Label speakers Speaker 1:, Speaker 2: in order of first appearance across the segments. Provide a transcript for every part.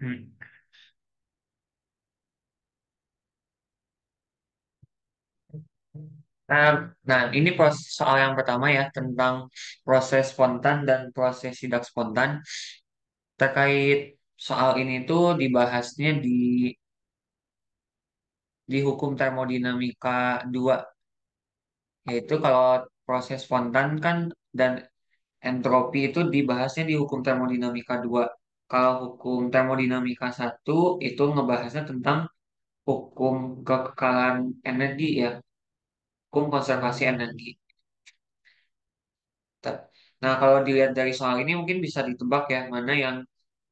Speaker 1: Hmm. Nah, nah, ini soal yang pertama ya tentang proses spontan dan proses tidak spontan. Terkait soal ini tuh dibahasnya di hukum termodinamika 2, yaitu kalau proses spontan kan dan entropi itu dibahasnya di hukum termodinamika 2. Kalau hukum termodinamika 1 itu ngebahasnya tentang hukum kekekalan energi ya, hukum konservasi energi. Nah, kalau dilihat dari soal ini mungkin bisa ditebak ya mana yang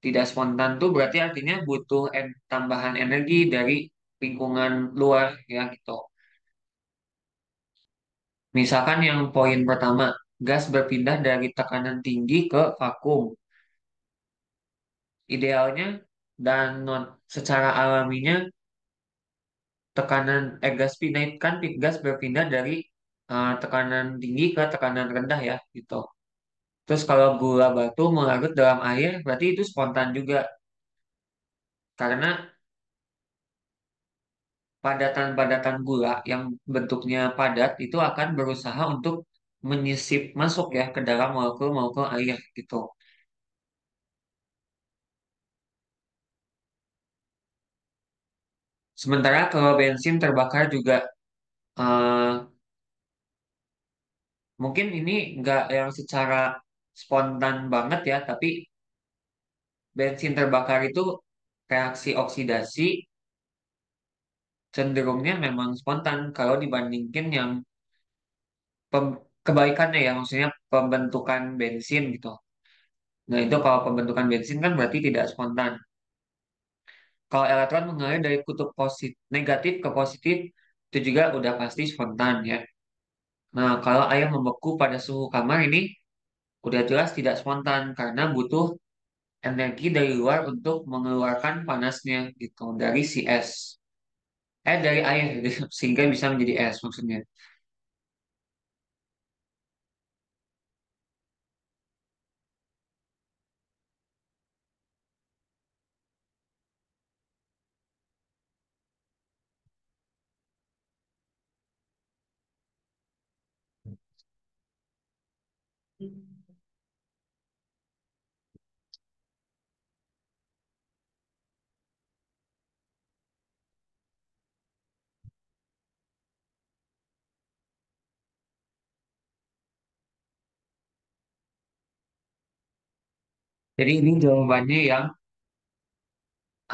Speaker 1: tidak spontan tuh berarti artinya butuh tambahan energi dari lingkungan luar ya gitu. Misalkan yang poin pertama, gas berpindah dari tekanan tinggi ke vakum. Idealnya dan non secara alaminya gas pindah kan gas berpindah dari tekanan tinggi ke tekanan rendah ya gitu. Terus kalau gula batu melarut dalam air berarti itu spontan juga karena padatan-padatan gula yang bentuknya padat itu akan berusaha untuk menyisip masuk ya ke dalam molekul-molekul air gitu. Sementara kalau bensin terbakar juga eh, mungkin ini nggak yang secara spontan banget ya, tapi bensin terbakar itu reaksi oksidasi cenderungnya memang spontan kalau dibandingkan yang kebaikannya ya, maksudnya pembentukan bensin gitu. Nah itu kalau pembentukan bensin kan berarti tidak spontan. Kalau elektron mengalir dari kutub negatif ke positif itu juga udah pasti spontan ya. Nah kalau air membeku pada suhu kamar ini udah jelas tidak spontan karena butuh energi dari luar untuk mengeluarkan panasnya gitu dari si es. Dari air gitu, sehingga bisa menjadi es maksudnya. Jadi ini jawabannya yang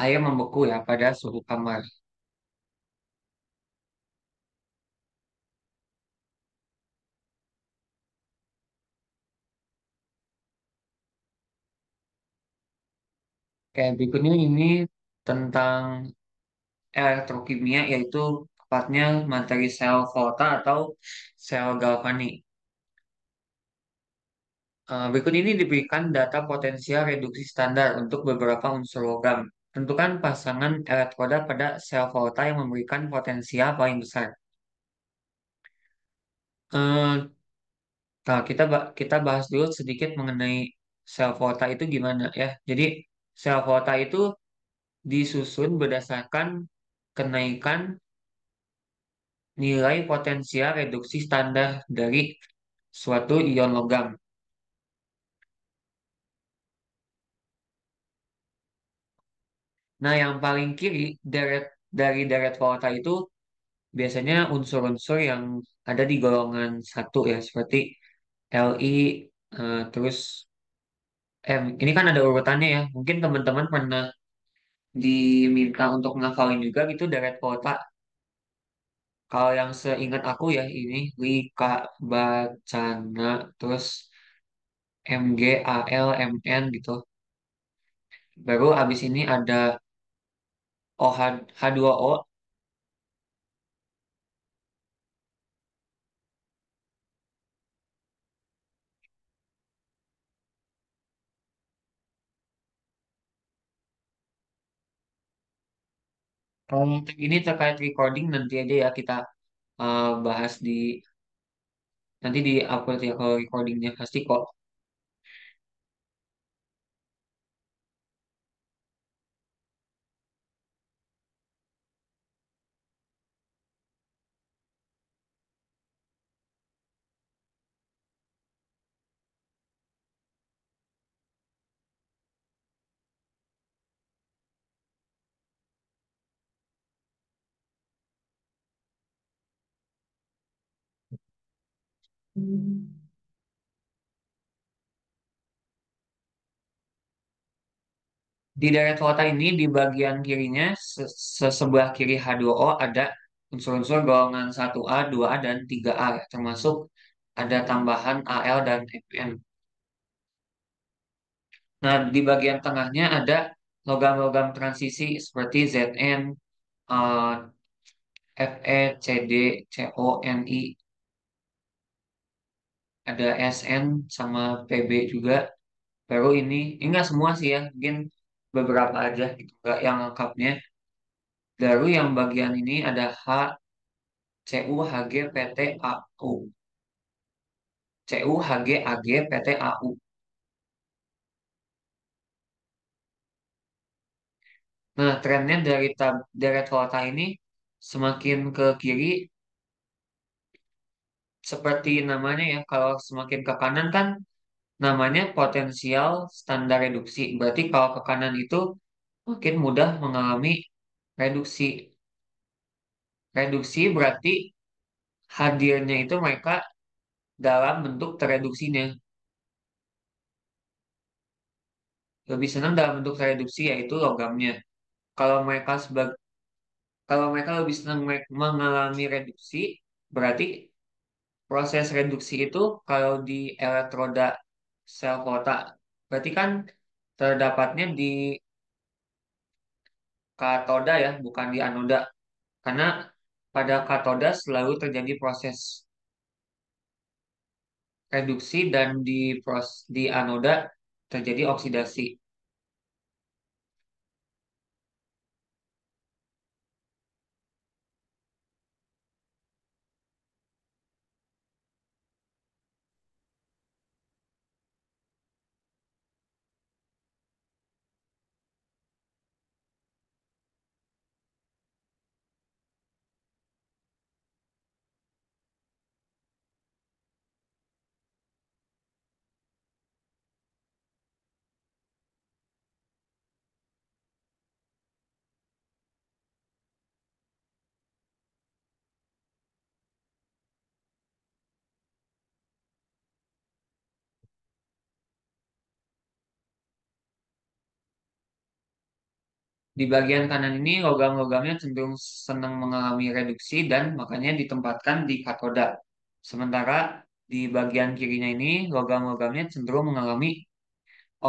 Speaker 1: air membeku ya pada suhu kamar. Kayak berikutnya ini tentang elektrokimia yaitu tepatnya materi sel volta atau sel galvanik. Berikut ini diberikan data potensial reduksi standar untuk beberapa unsur logam. Tentukan pasangan elektroda pada sel volta yang memberikan potensial paling besar. Eh, Nah, kita bahas dulu sedikit mengenai sel volta itu gimana ya. Jadi, sel volta itu disusun berdasarkan kenaikan nilai potensial reduksi standar dari suatu ion logam. Nah, yang paling kiri dari deret volta itu biasanya unsur-unsur yang ada di golongan satu ya, seperti Li, terus M. Ini kan ada urutannya ya. Mungkin teman-teman pernah diminta untuk ngafalin juga gitu deret volta. Kalau yang seingat aku ya ini Wika Bacana terus MGAL MN gitu. Baru abis ini ada OH2O. Kalau ini terkait recording nanti aja ya kita bahas di nanti di upload ya kalau recordingnya pasti kok. Di deret volta ini di bagian kirinya sebelah kiri H2O ada unsur-unsur golongan 1A, 2A dan 3A ya, termasuk ada tambahan Al dan Mn. Nah, di bagian tengahnya ada logam-logam transisi seperti Zn, eh, Fe, Cd, Co, Ni, ada Sn sama Pb juga. Baru ini enggak semua sih ya, mungkin beberapa aja gitu, enggak yang lengkapnya. Baru yang bagian ini ada H, Cu, Hg, Pt, Au. Cu, Hg, Ag, Pt, Au. Nah, trennya dari deret volta ini semakin ke kiri seperti namanya ya, kalau semakin ke kanan kan namanya potensial standar reduksi. Berarti kalau ke kanan itu makin mudah mengalami reduksi. Reduksi berarti hadirnya itu mereka dalam bentuk tereduksinya. Lebih senang dalam bentuk tereduksi yaitu logamnya. Kalau mereka sebagai kalau mereka lebih senang mengalami reduksi, berarti proses reduksi itu kalau di elektroda sel volta, berarti kan terdapatnya di katoda ya, bukan di anoda. Karena pada katoda selalu terjadi proses reduksi dan di anoda terjadi oksidasi. Di bagian kanan ini logam-logamnya cenderung senang mengalami reduksi dan makanya ditempatkan di katoda. Sementara di bagian kirinya ini logam-logamnya cenderung mengalami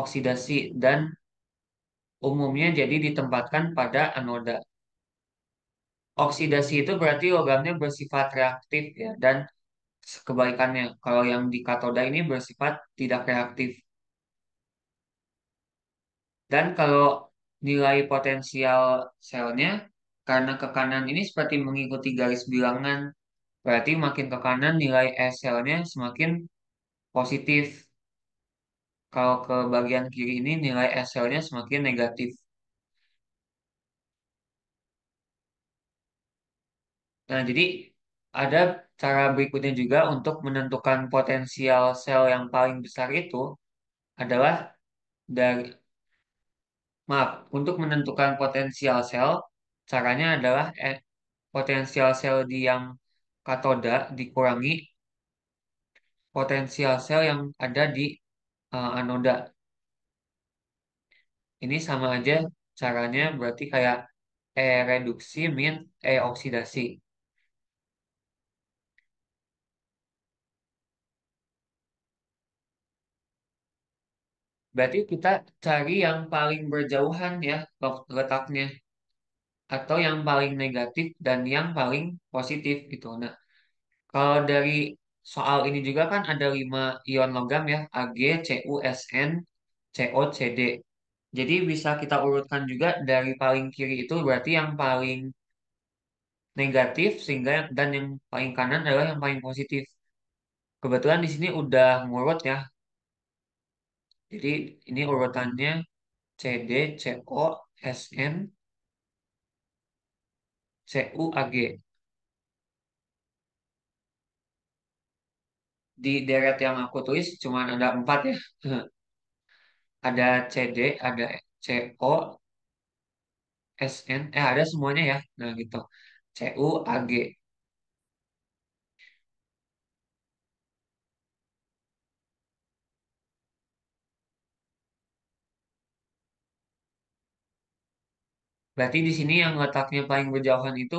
Speaker 1: oksidasi dan umumnya jadi ditempatkan pada anoda. Oksidasi itu berarti logamnya bersifat reaktif ya dan kebalikannya kalau yang di katoda ini bersifat tidak reaktif. Dan kalau nilai potensial selnya karena ke kanan ini seperti mengikuti garis bilangan, berarti makin ke kanan nilai S selnya semakin positif. Kalau ke bagian kiri ini nilai S selnya semakin negatif. Nah, jadi ada cara berikutnya juga untuk menentukan potensial sel yang paling besar itu adalah dari, maaf, untuk menentukan potensial sel, caranya adalah potensial sel di yang katoda dikurangi potensial sel yang ada di anoda. Ini sama aja caranya berarti kayak E reduksi min E oksidasi. Berarti kita cari yang paling berjauhan ya letaknya atau yang paling negatif dan yang paling positif gitu. Nah, kalau dari soal ini juga kan ada 5 ion logam ya, Ag, Cu, Sn, Co, Cd. Jadi bisa kita urutkan juga dari paling kiri itu berarti yang paling negatif sehingga dan yang paling kanan adalah yang paling positif. Kebetulan di sini udah ngurut ya. Jadi ini urutannya CD, CO, SN, CU, AG. Di deret yang aku tulis cuma ada 4 ya. Ada CD, ada CO, SN, ada semuanya ya. Nah gitu. CU, AG. Berarti di sini yang letaknya paling berjauhan itu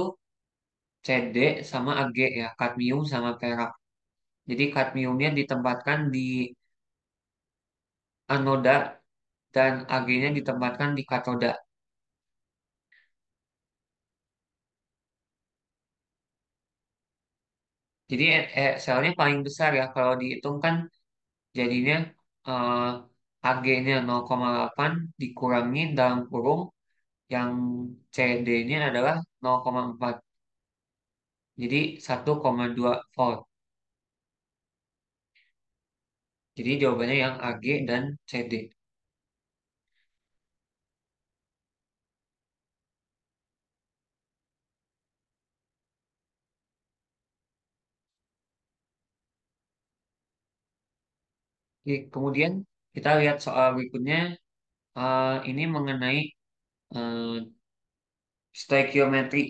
Speaker 1: CD sama AG ya, kadmium sama perak. Jadi kadmiumnya ditempatkan di anoda dan Ag-nya ditempatkan di katoda. Jadi selnya paling besar ya kalau dihitung kan jadinya eh, Ag-nya 0,8 dikurangi dalam kurung yang CD-nya adalah 0,4. Jadi 1,2 volt. Jadi jawabannya yang Ag dan CD. Oke, kemudian kita lihat soal berikutnya. Ini mengenai eh, stoikiometri.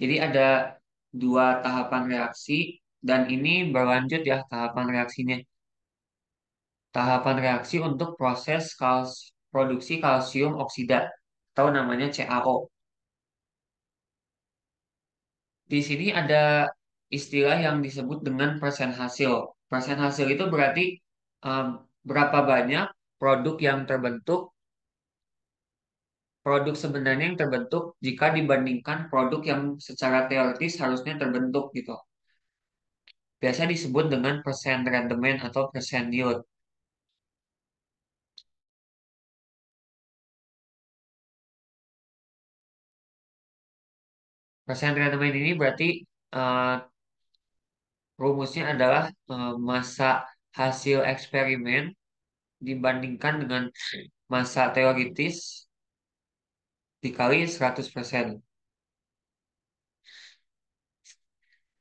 Speaker 1: Jadi ada 2 tahapan reaksi dan ini berlanjut ya tahapan reaksinya. Tahapan reaksi untuk proses produksi kalsium oksida atau namanya CaO. Di sini ada istilah yang disebut dengan persen hasil. Persen hasil itu berarti um, berapa banyak produk yang terbentuk, produk sebenarnya yang terbentuk jika dibandingkan produk yang secara teoritis harusnya terbentuk gitu. Biasa disebut dengan persen rendemen atau persen yield. Persen rendemen ini berarti eh, rumusnya adalah massa hasil eksperimen dibandingkan dengan massa teoritis dikali 100%.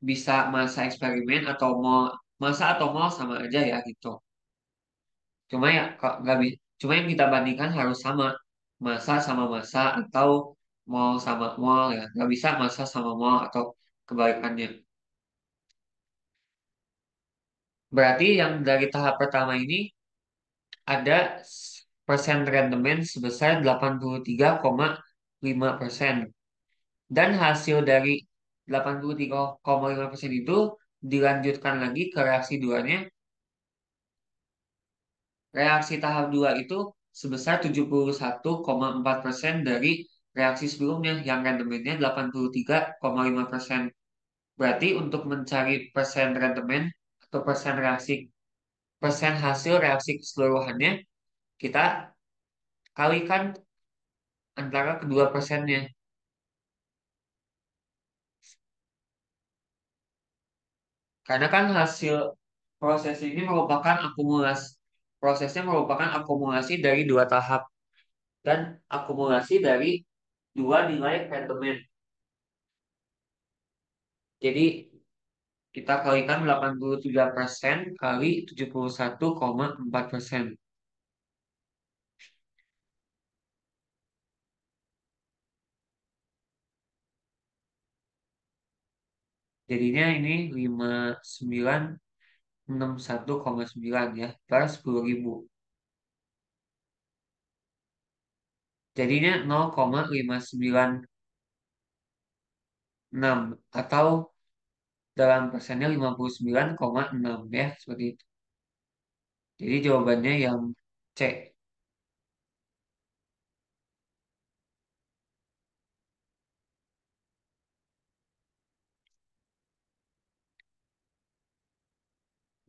Speaker 1: Bisa massa eksperimen atau mol, massa atau mol sama aja ya gitu. Cuma ya kok nggak bisa, cuma yang kita bandingkan harus sama massa sama massa atau mol sama mol ya. Nggak bisa massa sama mol atau kebalikannya. Berarti yang dari tahap pertama ini ada persen rendemen sebesar 83,5%. Dan hasil dari 83,5% itu dilanjutkan lagi ke reaksi duanya. Reaksi tahap 2 itu sebesar 71,4% dari reaksi sebelumnya yang rendemennya 83,5%. Berarti untuk mencari persen rendemen atau persen hasil reaksi keseluruhannya, kita kalikan antara kedua persennya. Karena kan hasil proses ini merupakan akumulasi. Prosesnya merupakan akumulasi dari dua tahap dan akumulasi dari dua nilai rendemen. Jadi kita kalikan 83% kali 71,4%. Jadinya ini 5961,9 ya per 10.000. Jadinya 0,596 atau dalam persennya 59,6 ya seperti itu. Jadi jawabannya yang C.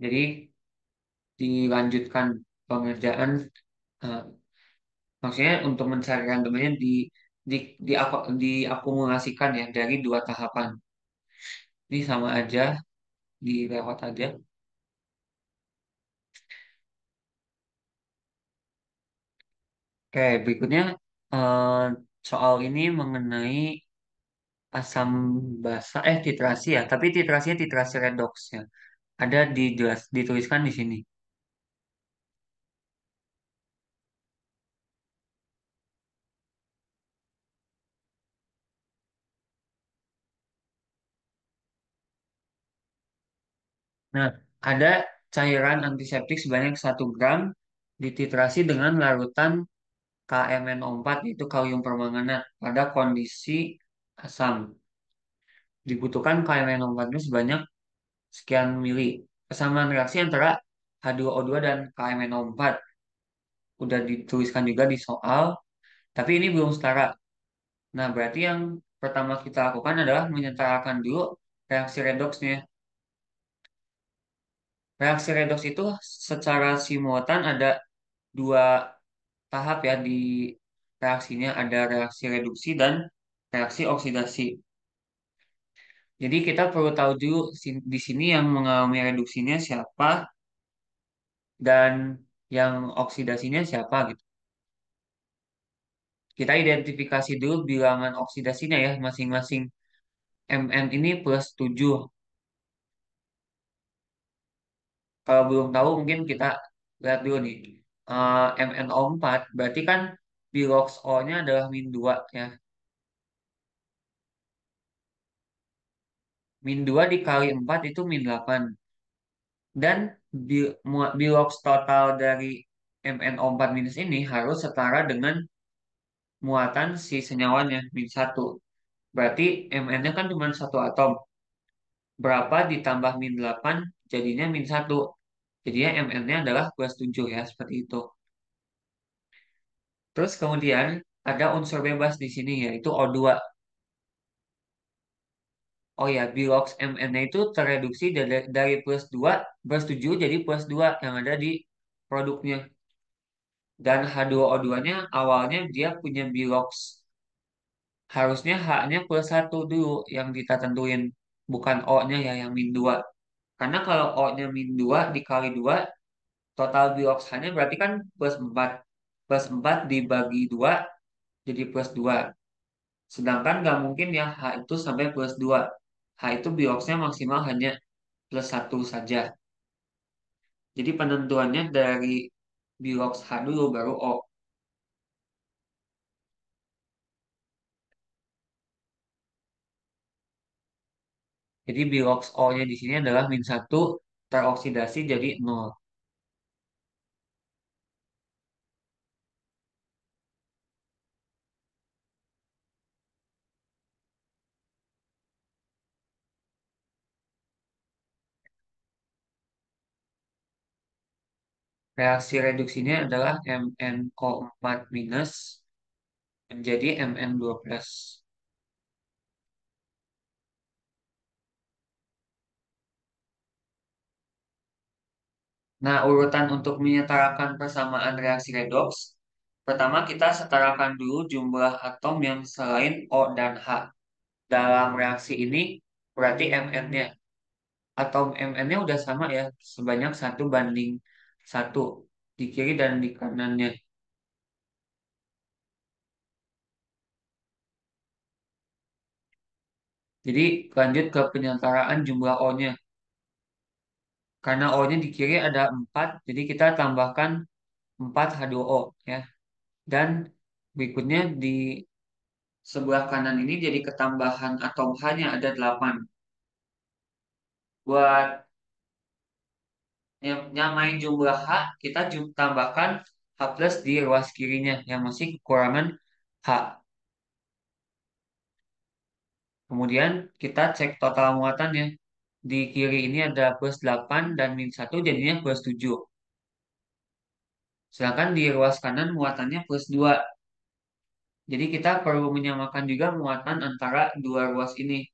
Speaker 1: Jadi dilanjutkan pengerjaan, eh, maksudnya untuk mencari randomnya di, diakumulasikan ya dari dua tahapan. Ini sama aja, dilewat aja. Oke, berikutnya eh, soal ini mengenai asam basa, titrasi ya, tapi titrasinya titrasi redox ya. Ada dituliskan di sini. Nah, ada cairan antiseptik sebanyak 1 gram dititrasi dengan larutan KMNO4 yaitu kalium permanganat pada kondisi asam. Dibutuhkan KMNO4 itu sebanyak sekian mili. Kesamaan reaksi antara H2O2 dan KMNO4 udah dituliskan juga di soal, tapi ini belum setara. Nah, berarti yang pertama kita lakukan adalah menyetarakan dulu reaksi redoksnya. Reaksi redoks itu secara simultan ada dua tahap ya di reaksinya, ada reaksi reduksi dan reaksi oksidasi. Jadi kita perlu tahu dulu di sini yang mengalami reduksinya siapa dan yang oksidasinya siapa gitu. Kita identifikasi dulu bilangan oksidasinya ya masing-masing. Mn ini plus 7. Kalau belum tahu mungkin kita lihat dulu nih. MnO4 berarti kan bilox O-nya adalah -2 ya. -2 dikali 4 itu -8. Dan bilox total dari MnO4 minus ini harus setara dengan muatan si senyawanya -1. Berarti Mn-nya kan cuma satu atom. Berapa ditambah -8 jadinya -1. Jadinya Mn-nya adalah plus 7 ya, seperti itu. Terus kemudian ada unsur bebas di sini yaitu O2. Oh ya, bilox Mn-nya itu tereduksi dari plus 7 jadi plus 2 yang ada di produknya. Dan H2O2-nya awalnya dia punya bilox. Harusnya H-nya plus 1 dulu yang kita tentuin. Bukan O-nya ya yang -2. Karena kalau O-nya -2 dikali 2 total bilox H-nya berarti kan plus 4. Plus 4 dibagi 2 jadi plus 2. Sedangkan nggak mungkin ya H itu sampai plus 2. H itu biloxnya maksimal hanya plus 1 saja. Jadi penentuannya dari bilox H dulu baru O. Jadi bilox O-nya di sini adalah -1 teroksidasi jadi 0. Reaksi reduksinya adalah MnO4 minus menjadi Mn2 plus. Nah, urutan untuk menyetarakan persamaan reaksi redoks. Pertama, kita setarakan dulu jumlah atom yang selain O dan H. Dalam reaksi ini, berarti Mn-nya. Atom Mn-nya udah sama ya, sebanyak 1 banding 1 di kiri dan di kanannya. Jadi, lanjut ke penyetaraan jumlah O-nya. Karena O-nya di kiri ada 4, jadi kita tambahkan 4 H2O ya. Dan berikutnya di sebelah kanan ini jadi ketambahan atom H-nya ada 8. Buat nyamain jumlah H, kita tambahkan H plus di ruas kirinya yang masih kekurangan H. Kemudian kita cek total muatannya. Di kiri ini ada plus 8 dan min 1 jadinya plus 7. Sedangkan di ruas kanan muatannya plus 2. Jadi kita perlu menyamakan juga muatan antara dua ruas ini.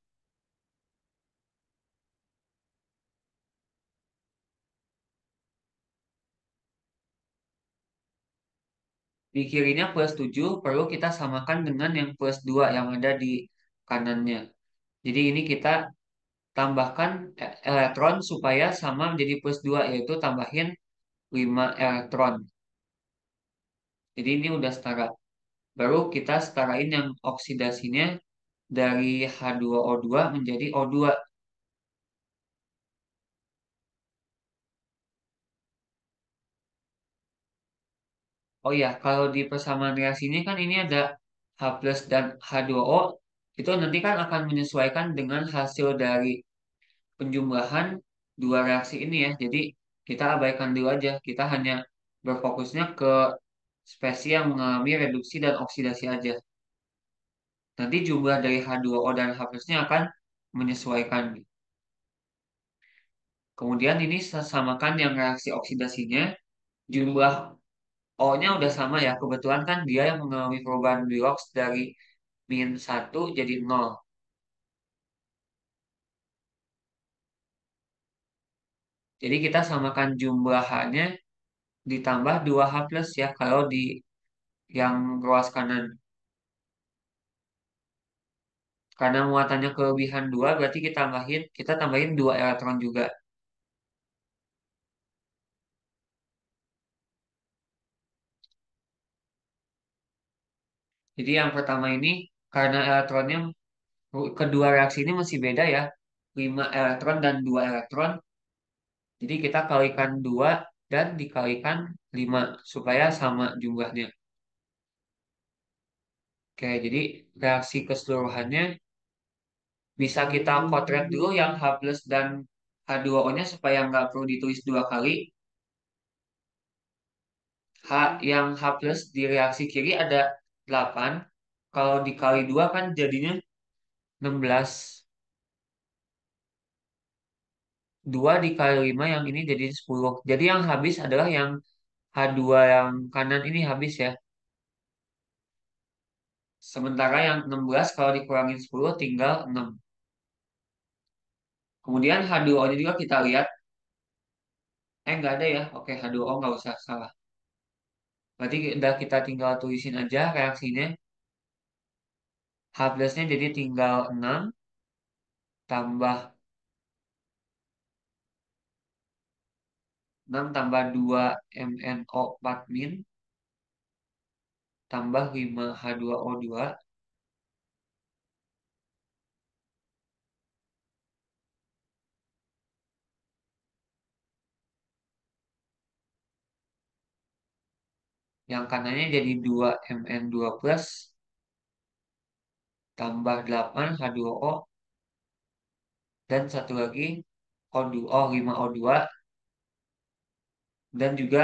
Speaker 1: Di kirinya plus 7 perlu kita samakan dengan yang plus 2 yang ada di kanannya. Jadi ini kita tambahkan elektron supaya sama menjadi plus 2 yaitu tambahin 5 elektron. Jadi ini udah setara. Baru kita setarain yang oksidasinya dari H2O2 menjadi O2. Oh ya, kalau di persamaan reaksi ini kan ini ada H plus dan H2O. Itu nanti kan akan menyesuaikan dengan hasil dari penjumlahan dua reaksi ini ya. Jadi kita abaikan dulu aja. Kita hanya berfokusnya ke spesies yang mengalami reduksi dan oksidasi aja. Nanti jumlah dari H2O dan H plusnya akan menyesuaikan. Kemudian ini samakan yang reaksi oksidasinya. Jumlah O-nya udah sama ya. Kebetulan kan dia yang mengalami perubahan Redox dari min 1 jadi 0. Jadi kita samakan jumlah H-nya ditambah 2H plus ya kalau di yang ruas kanan. Karena muatannya kelebihan 2 berarti kita tambahin 2 elektron juga. Jadi yang pertama ini karena elektronnya kedua reaksi ini masih beda ya. 5 elektron dan 2 elektron. Jadi kita kalikan 2 dan dikalikan 5 supaya sama jumlahnya. Oke, jadi reaksi keseluruhannya bisa kita potret dulu yang H plus dan H2O-nya supaya nggak perlu ditulis dua kali. Yang H plus di reaksi kiri ada 8. Kalau dikali 2 kan jadinya 16. 2 dikali 5 yang ini jadi 10. Jadi yang habis adalah yang H2 yang kanan ini habis ya. Sementara yang 16 kalau dikurangin 10 tinggal 6. Kemudian H2O-nya juga kita lihat. Nggak ada ya. Oke, H2O nggak usah salah. Berarti udah kita tinggal tulisin aja reaksinya. H plusnya jadi tinggal 6 tambah 6 tambah 2 MnO4 min tambah 5 H2O2 yang kanannya jadi 2 Mn2 plus tambah 8 H2O dan satu lagi O2O 5O2 dan juga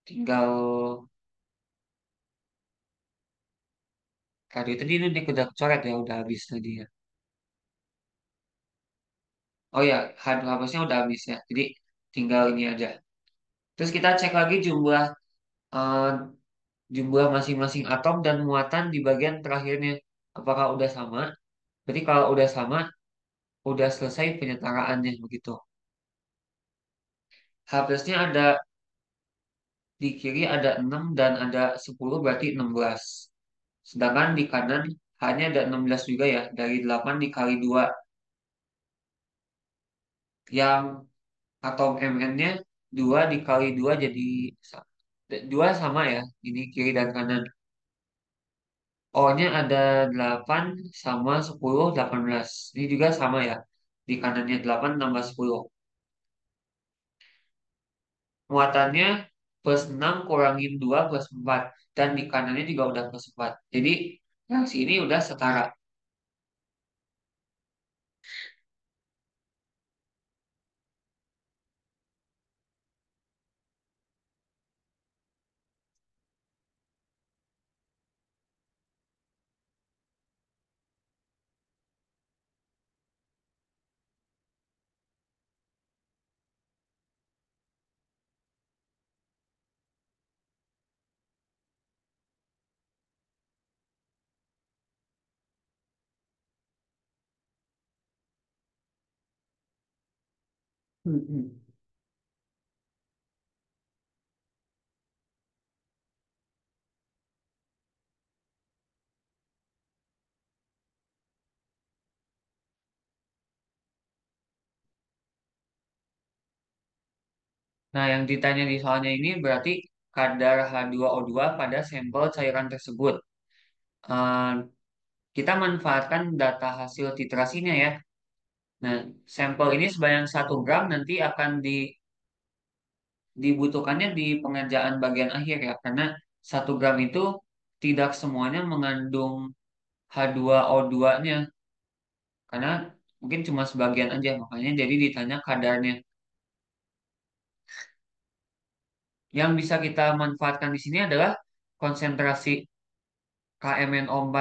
Speaker 1: tinggal tadi tadi ini udah coret ya udah habis tadi ya. Oh ya, hapusnya udah habis ya. Jadi tinggal ini aja. Terus kita cek lagi eh, jumlah masing-masing atom dan muatan di bagian terakhirnya. Apakah udah sama? Berarti kalau udah sama, udah selesai penyetaraannya begitu. H plusnya ada di kiri ada 6 dan ada 10 berarti 16. Sedangkan di kanan hanya ada 16 juga ya. Dari 8 dikali 2. Yang atom Mn-nya 2 dikali 2 jadi 2 sama ya. Ini kiri dan kanan. O-nya ada 8 sama 10, 18. Ini juga sama ya. Di kanannya 8 tambah 10. Muatannya plus 6 kurangin 2 plus 4. Dan di kanannya juga udah plus 4. Jadi reaksi ini udah setara. Mm-mm. Nah, yang ditanya di soalnya ini berarti kadar H2O2 pada sampel cairan tersebut. Eh, kita manfaatkan data hasil titrasinya ya. Nah, sampel ini sebanyak 1 gram nanti akan dibutuhkannya di pengerjaan bagian akhir ya, karena 1 gram itu tidak semuanya mengandung H2O2-nya, karena mungkin cuma sebagian aja, makanya jadi ditanya kadarnya. Yang bisa kita manfaatkan di sini adalah konsentrasi KMNO4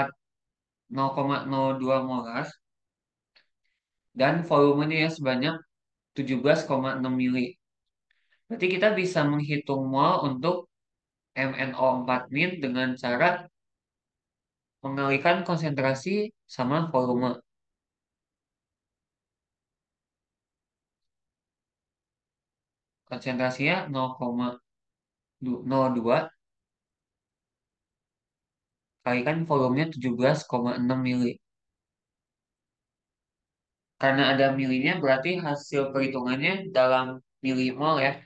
Speaker 1: 0,02 molar dan volumenya ya sebanyak 17,6 mili. Berarti kita bisa menghitung mol untuk MnO4 min dengan cara mengalihkan konsentrasi sama volume. Konsentrasinya 0,02 kalikan volumenya 17,6 mili. Karena ada milinya berarti hasil perhitungannya dalam milimol ya.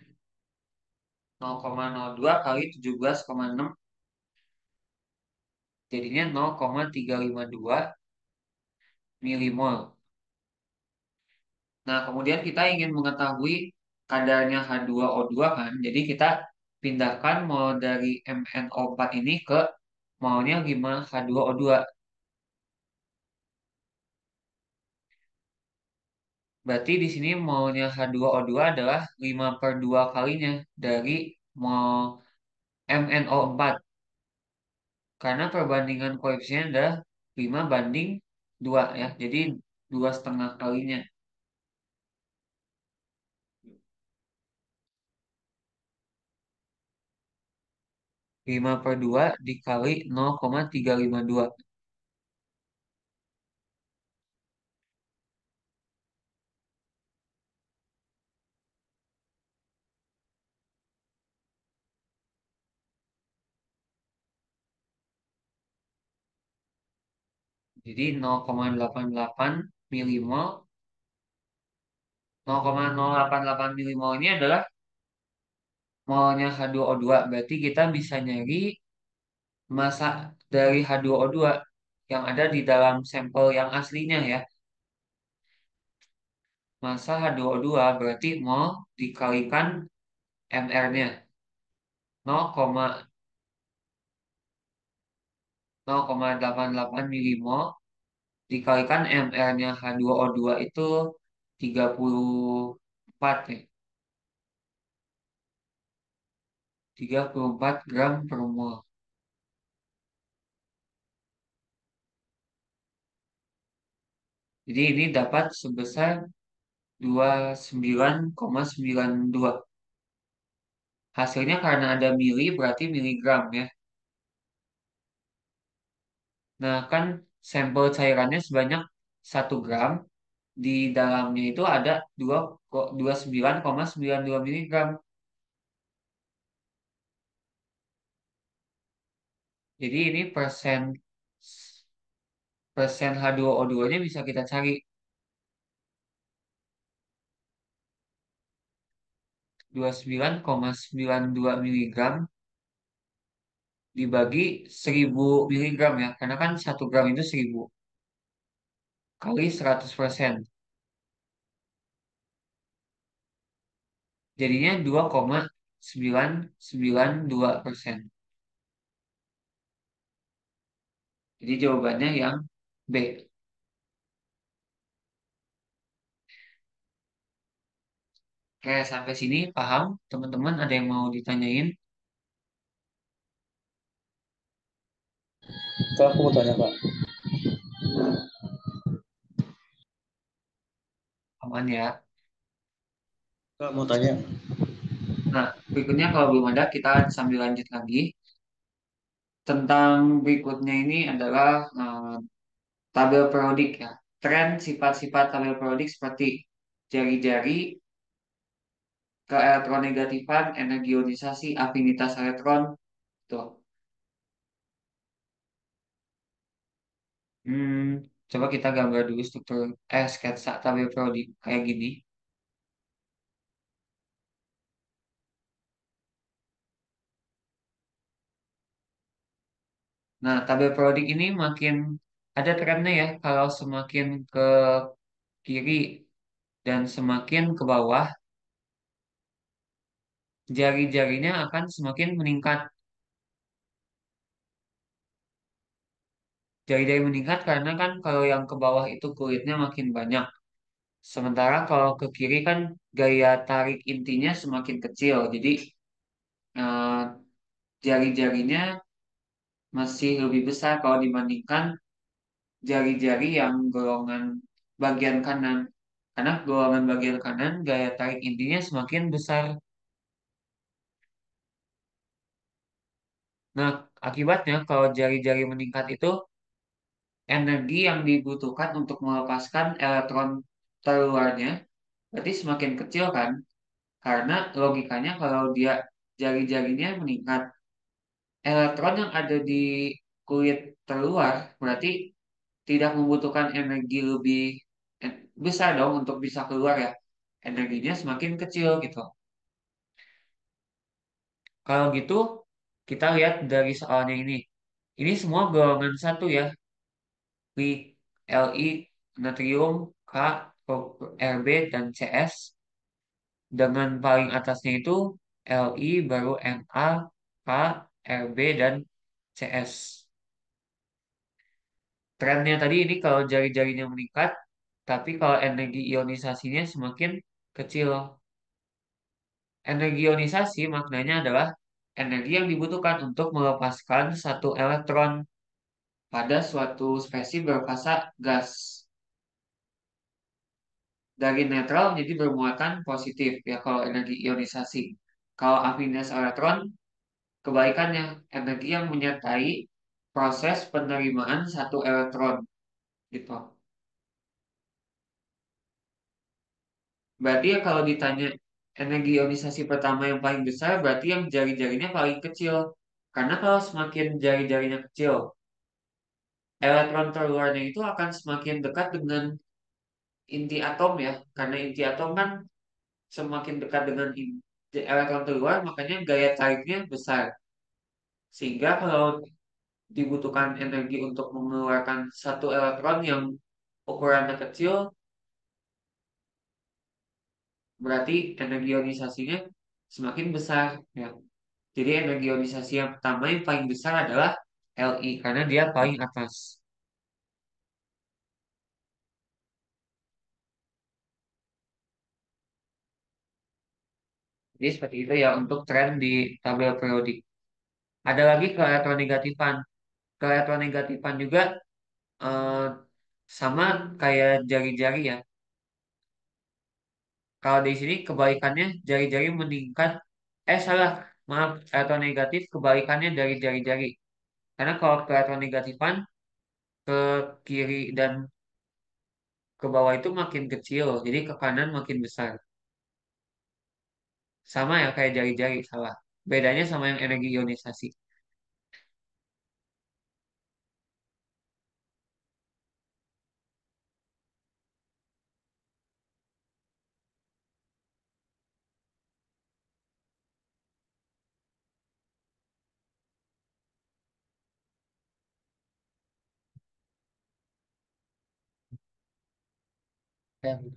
Speaker 1: 0,02 kali 17,6 jadinya 0,352 milimol. Nah, kemudian kita ingin mengetahui kadarnya H2O2 kan. Jadi kita pindahkan mol dari MnO4 ini ke molnya 5 H2O2. Berarti di sini molnya H2O2 adalah 5 per 2 kalinya dari mol MnO4. Karena perbandingan koefisien adalah 5 banding 2 ya. Jadi 2,5 kalinya. 5 per 2 dikali 0,352. Jadi 0,88 milimol. 0,088 milimol ini adalah molnya H2O2. Berarti kita bisa nyari massa dari H2O2 yang ada di dalam sampel yang aslinya ya. Massa H2O2 berarti mol dikalikan MR-nya 0,0,88 milimol dikalikan MR-nya H2O2 itu 34 ya. 34 gram per mol. Jadi ini dapat sebesar 29,92. Hasilnya karena ada mili berarti miligram ya. Nah, kan sampel cairannya sebanyak 1 gram. Di dalamnya itu ada 29,92 miligram. Jadi ini persen H2O2-nya bisa kita cari 29,92 miligram dibagi 1.000 miligram ya. Karena kan 1 gram itu 1.000 kali 100%. Jadinya 2,992%. Jadi jawabannya yang B. Oke, sampai sini paham? Teman-teman ada yang mau ditanyain?
Speaker 2: Kak, aku mau tanya Kak.
Speaker 1: Aman ya?
Speaker 2: Kak mau tanya.
Speaker 1: Nah, berikutnya kalau belum ada, kita sambil lanjut lagi. Tentang berikutnya ini adalah tabel periodik ya. Tren sifat-sifat tabel periodik seperti jari-jari, keelektronegatifan, energi ionisasi, afinitas elektron. Tuh. Hmm, coba kita gambar dulu struktur sketsa tabel periodik kayak gini. Nah, tabel periodik ini makin ada trennya ya. Kalau semakin ke kiri dan semakin ke bawah, jari-jarinya akan semakin meningkat. Jari-jari meningkat karena kan kalau yang ke bawah itu kulitnya makin banyak. Sementara kalau ke kiri kan gaya tarik intinya semakin kecil. Jadi eh, jari-jarinya masih lebih besar kalau dibandingkan jari-jari yang golongan bagian kanan. Karena golongan bagian kanan gaya tarik intinya semakin besar. Nah, akibatnya kalau jari-jari meningkat itu energi yang dibutuhkan untuk melepaskan elektron terluarnya berarti semakin kecil kan? Karena logikanya kalau dia jari-jarinya meningkat, elektron yang ada di kulit terluar berarti tidak membutuhkan energi lebih besar dong untuk bisa keluar ya. Energinya semakin kecil gitu. Kalau gitu, kita lihat dari soalnya ini. Ini semua golongan satu ya. Li, Li, natrium, K, Rb, dan Cs. Dengan paling atasnya itu Li, baru Na, K, Rb, dan CS. Trennya tadi ini kalau jari-jarinya meningkat, tapi kalau energi ionisasinya semakin kecil. Energi ionisasi maknanya adalah energi yang dibutuhkan untuk melepaskan satu elektron pada suatu spesies berfasa gas dari netral menjadi bermuatan positif ya kalau energi ionisasi. Kalau afinitas elektron kebalikannya energi yang menyertai proses penerimaan satu elektron gitu. Berarti ya kalau ditanya energi ionisasi pertama yang paling besar berarti yang jari-jarinya paling kecil. Karena kalau semakin jari-jarinya kecil, elektron terluarnya itu akan semakin dekat dengan inti atom ya. Karena inti atom kan semakin dekat dengan elektron terluar, makanya gaya tariknya besar. Sehingga kalau dibutuhkan energi untuk mengeluarkan satu elektron yang ukurannya kecil, berarti energi ionisasinya semakin besar ya. Jadi energi ionisasi yang pertama yang paling besar adalah Li karena dia paling atas. Jadi seperti itu ya untuk tren di tabel periodik. Ada lagi keelektronegatifan. Keelektronegatifan juga eh, sama kayak jari-jari ya. Kalau di sini kebalikannya jari-jari meningkat, salah, maaf, elektronegatif kebalikannya dari jari-jari. Karena kalau ke elektronegatifan ke kiri dan ke bawah itu makin kecil, jadi ke kanan makin besar. Sama ya kayak jari-jari, salah. Bedanya sama yang energi ionisasi.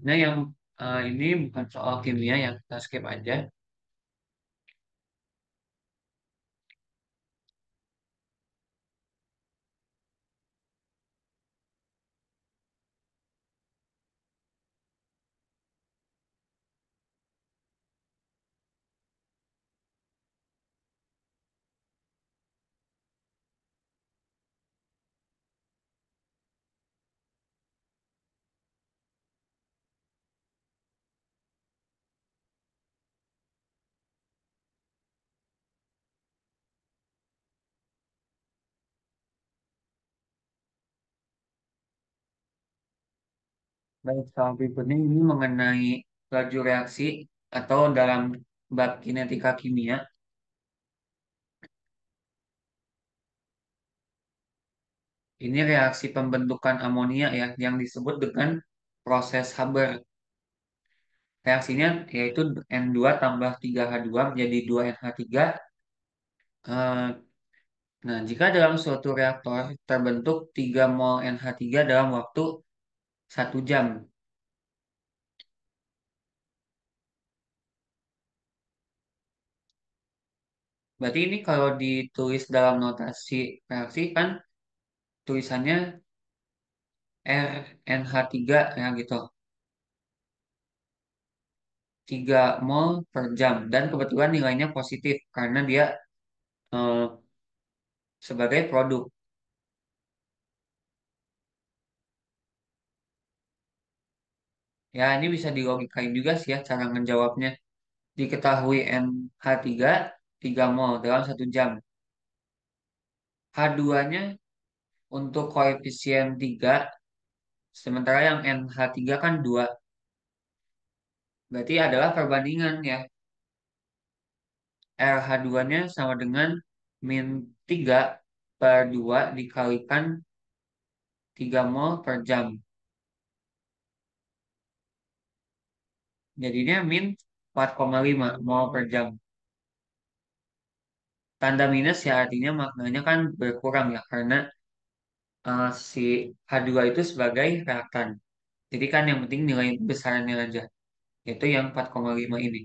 Speaker 1: Nah, yang ini bukan soal kimia yang kita skip aja. Baik, soal berikutnya ini mengenai laju reaksi atau dalam bab kinetika kimia. Ini reaksi pembentukan amonia ya, yang disebut dengan proses Haber. Reaksinya yaitu N2 tambah 3H2 menjadi 2NH3. Eh, Nah, jika dalam suatu reaktor terbentuk 3 mol NH3 dalam waktu 1 jam. Berarti ini kalau ditulis dalam notasi reaksi kan tulisannya RNH3 ya gitu. 3 mol per jam. Dan kebetulan nilainya positif karena dia eh, sebagai produk. Ya, ini bisa dilogikain juga sih ya cara menjawabnya. Diketahui NH3 3 mol dalam 1 jam. H2-nya untuk koefisien 3, sementara yang NH3 kan 2. Berarti adalah perbandingan ya. RH2-nya sama dengan -3/2 dikalikan 3 mol per jam. Jadinya -4,5 mol per jam. Tanda minus ya artinya maknanya kan berkurang ya karena si H2 itu sebagai reaktan. Jadi kan yang penting nilai besarannya aja. Yaitu yang 4,5 ini.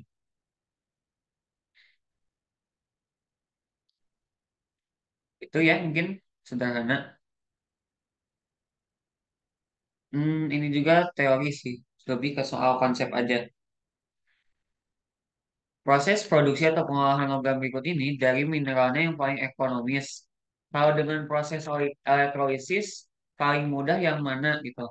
Speaker 1: Itu ya mungkin sederhana. Ini juga teori sih. Lebih ke soal konsep aja. Proses produksi atau pengolahan logam berikut ini dari mineralnya yang paling ekonomis. Kalau dengan proses elektrolisis, paling mudah yang mana gitu?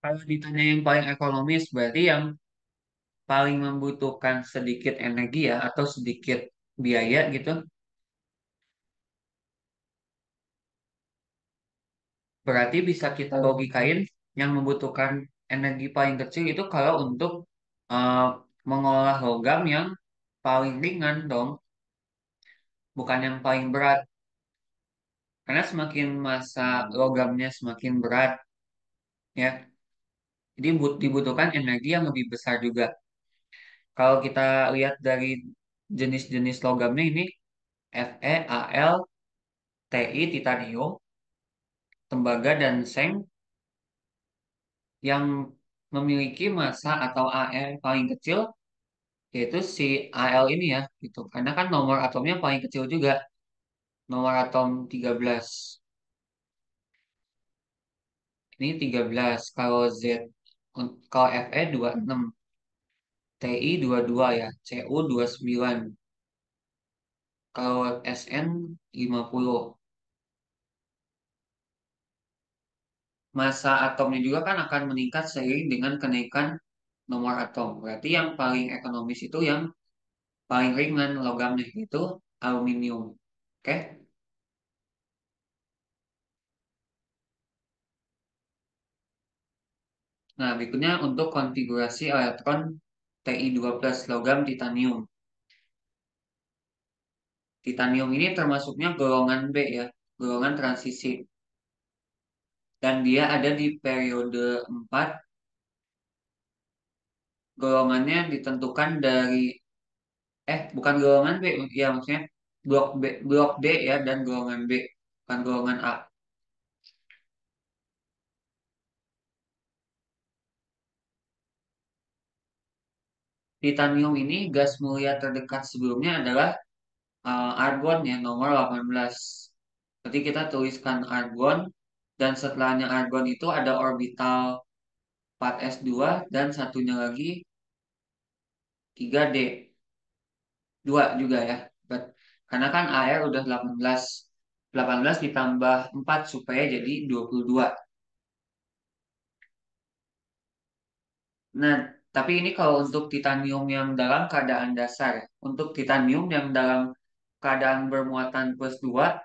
Speaker 1: Kalau ditanya yang paling ekonomis, berarti yang paling membutuhkan sedikit energi ya, atau sedikit biaya gitu. Berarti bisa kita logikain yang membutuhkan energi paling kecil itu kalau untuk eh, mengolah logam yang paling ringan dong, bukan yang paling berat. Karena semakin massa logamnya semakin berat, ya. Jadi dibutuhkan energi yang lebih besar juga. Kalau kita lihat dari jenis-jenis logamnya ini Fe, Al, Ti, titanium, tembaga, dan seng yang memiliki massa atau Al paling kecil yaitu si Al ini ya gitu. Karena kan nomor atomnya paling kecil juga, nomor atom 13. Ini 13. Kalau Z, kalau Fe 26, Ti 22 ya, Cu 29, kalau Sn 50. Massa atomnya juga kan akan meningkat seiring dengan kenaikan nomor atom. Berarti yang paling ekonomis itu yang paling ringan logamnya itu aluminium. Oke. Nah, berikutnya untuk konfigurasi elektron Ti2+ logam titanium. Titanium ini termasuknya golongan B ya, golongan transisi. Dan dia ada di periode 4. Golongannya ditentukan dari bukan golongan B ya, maksudnya blok D ya, dan golongan B, bukan golongan A. Titanium ini gas mulia terdekat sebelumnya adalah argon ya, nomor 18. Jadi kita tuliskan argon, dan setelahnya argon itu ada orbital 4s2 dan satunya lagi 3d 2 juga ya. Karena kan AR udah 18. 18 ditambah 4 supaya jadi 22. Nah, tapi ini kalau untuk titanium yang dalam keadaan dasar ya. Untuk titanium yang dalam keadaan bermuatan +2,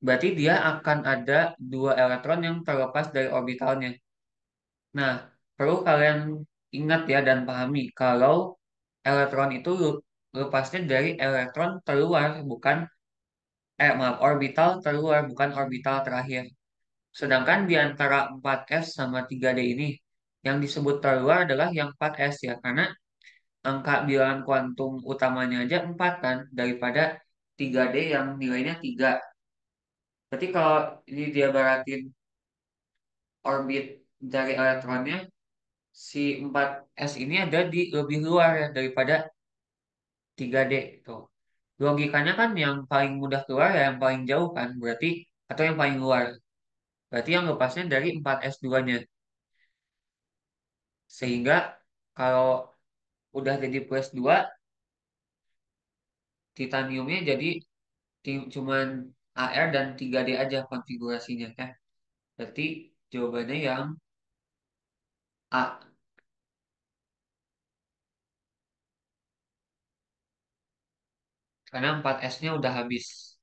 Speaker 1: berarti dia akan ada dua elektron yang terlepas dari orbitalnya. Nah, perlu kalian ingat ya dan pahami kalau elektron itu lepasnya dari elektron terluar, bukan maaf, orbital terluar, bukan orbital terakhir. Sedangkan di antara 4s sama 3d ini, yang disebut terluar adalah yang 4s ya, karena angka bilangan kuantum utamanya aja 4 kan, daripada 3D yang nilainya 3. Berarti kalau ini dia baratin orbit dari elektronnya, si 4s ini ada di lebih luar ya daripada 3D itu. Logikanya kan yang paling mudah keluar ya yang paling jauh kan, berarti atau yang paling luar. Berarti yang lepasnya dari 4s2-nya. Sehingga kalau udah jadi +2, titaniumnya jadi cuman AR dan 3D aja konfigurasinya ya. Berarti jawabannya yang A. Karena 4S-nya udah habis.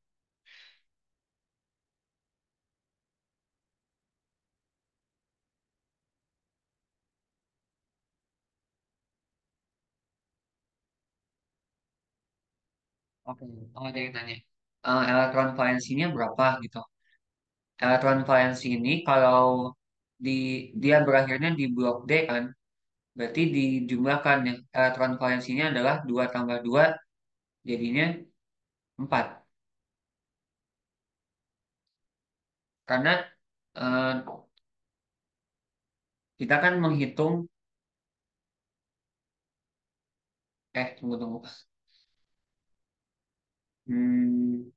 Speaker 1: Oke. Oh, ada yang tanya. Elektron valensinya berapa gitu. Elektron valensi ini kalau di dia berakhirnya di blok D kan, berarti dijumlahkan ya. Elektron valensinya adalah 2 tambah 2 jadinya 4. Karena eh, kita kan menghitung tunggu tunggu. Hmm,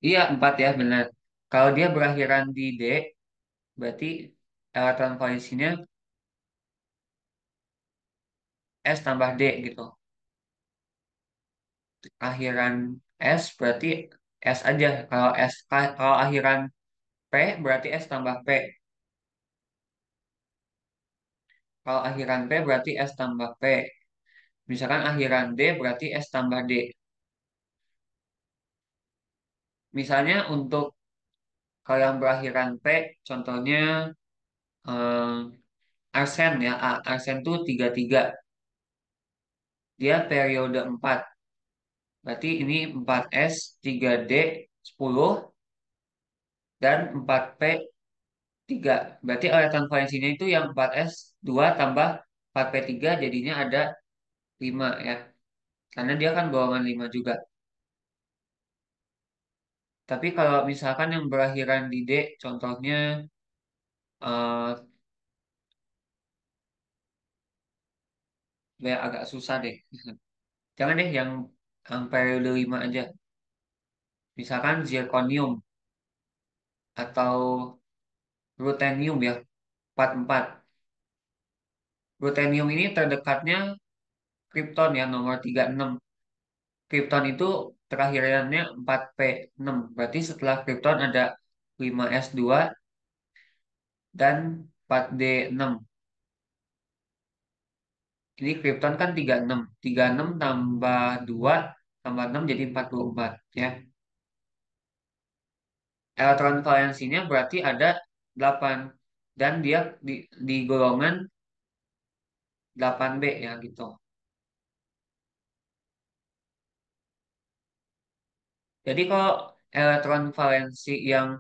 Speaker 1: iya 4 ya benar. Kalau dia berakhiran di D, berarti elektron valensinya S tambah D gitu. Akhiran S berarti S aja. Kalau akhiran P berarti S tambah P. Kalau akhiran P berarti S tambah P. Misalkan akhiran D berarti S tambah D. Misalnya untuk kalau yang berakhiran P, contohnya arsen ya. Arsen tuh 33. Dia periode 4. Berarti ini 4S, 3D, 10. dan 4p3. Berarti elektron valensinya itu yang 4s2 tambah 4p3 jadinya ada 5 ya. Karena dia kan golongan 5 juga. Tapi kalau misalkan yang berakhiran di D, contohnya eh ya agak susah deh. Jangan deh yang periode 5 aja. Misalkan zirconium atau ruthenium ya, 44. Ruthenium ini terdekatnya kripton ya, nomor 36. Kripton itu terakhirannya 4p6. Berarti setelah kripton ada 5s2 dan 4d6. Ini kripton kan 36. 36 tambah 2 tambah 6 jadi 44 ya. Elektron valensinya berarti ada 8 dan dia di golongan 8b ya gitu. Jadi kalau elektron valensi yang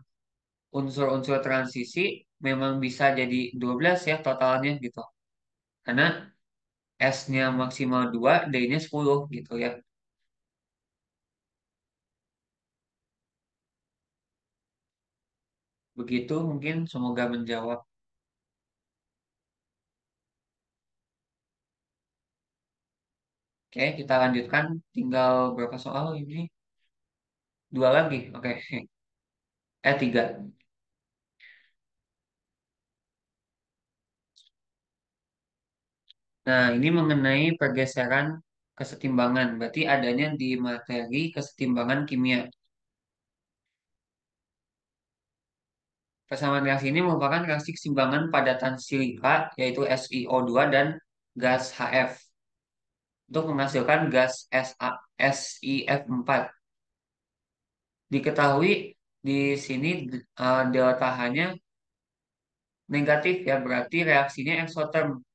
Speaker 1: unsur-unsur transisi memang bisa jadi 12 ya totalnya gitu. Karena S-nya maksimal 2, D-nya 10 gitu ya. Begitu mungkin semoga menjawab. Oke, kita lanjutkan. Tinggal berapa soal ini? Dua lagi. Oke. Tiga. Nah, ini mengenai pergeseran kesetimbangan. Berarti adanya di materi kesetimbangan kimia. Persamaan reaksi ini merupakan reaksi kesetimbangan padatan silika, yaitu SiO2 dan gas HF, untuk menghasilkan gas SiF4. Diketahui di sini delta H-nya negatif ya, berarti reaksinya eksoterm.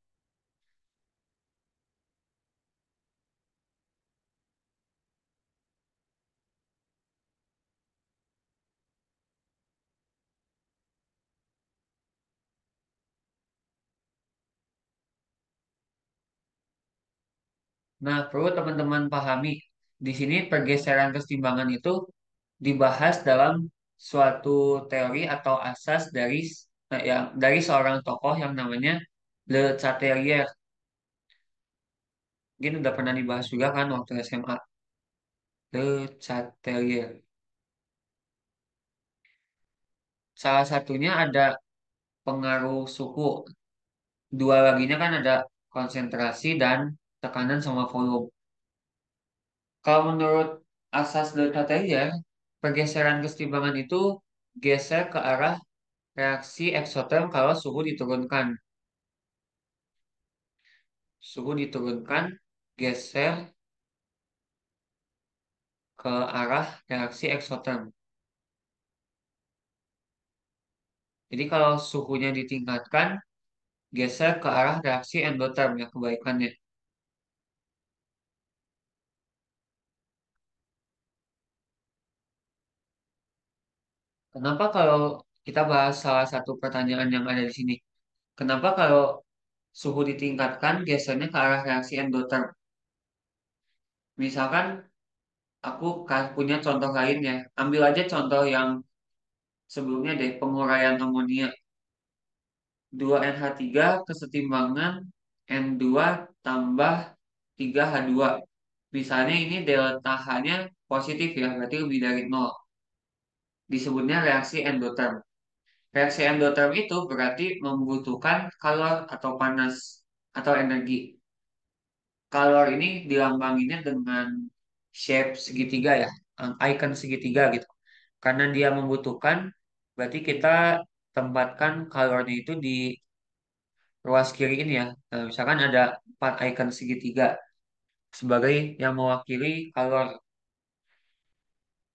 Speaker 1: Nah, perlu teman-teman pahami, di sini pergeseran kesetimbangan itu dibahas dalam suatu teori atau asas dari seorang tokoh yang namanya Le Chatelier. Mungkin udah pernah dibahas juga kan waktu SMA. Le Chatelier. Salah satunya ada pengaruh suhu. Dua laginya kan ada konsentrasi dan tekanan sama volume. Kalau menurut asas Le Chatelier, pergeseran kesetimbangan itu geser ke arah reaksi eksoterm kalau suhu diturunkan. Suhu diturunkan, geser ke arah reaksi eksoterm. Jadi kalau suhunya ditingkatkan, geser ke arah reaksi endoterm ya kebaikannya. Kenapa kalau kita bahas salah satu pertanyaan yang ada di sini? Kenapa kalau suhu ditingkatkan, gesernya ke arah reaksi endoterm? Misalkan aku punya contoh lain ya. Ambil aja contoh yang sebelumnya deh, penguraian amonia. 2NH3 kesetimbangan N2 tambah 3H2. Misalnya ini delta H-nya positif ya, berarti lebih dari nol. Disebutnya reaksi endoterm. Reaksi endoterm itu berarti membutuhkan kalor atau panas atau energi. Kalor ini dilambanginya dengan shape segitiga ya, icon segitiga gitu. Karena dia membutuhkan, berarti kita tempatkan kalornya itu di ruas kiri ini ya. Nah, misalkan ada 4 icon segitiga sebagai yang mewakili kalor.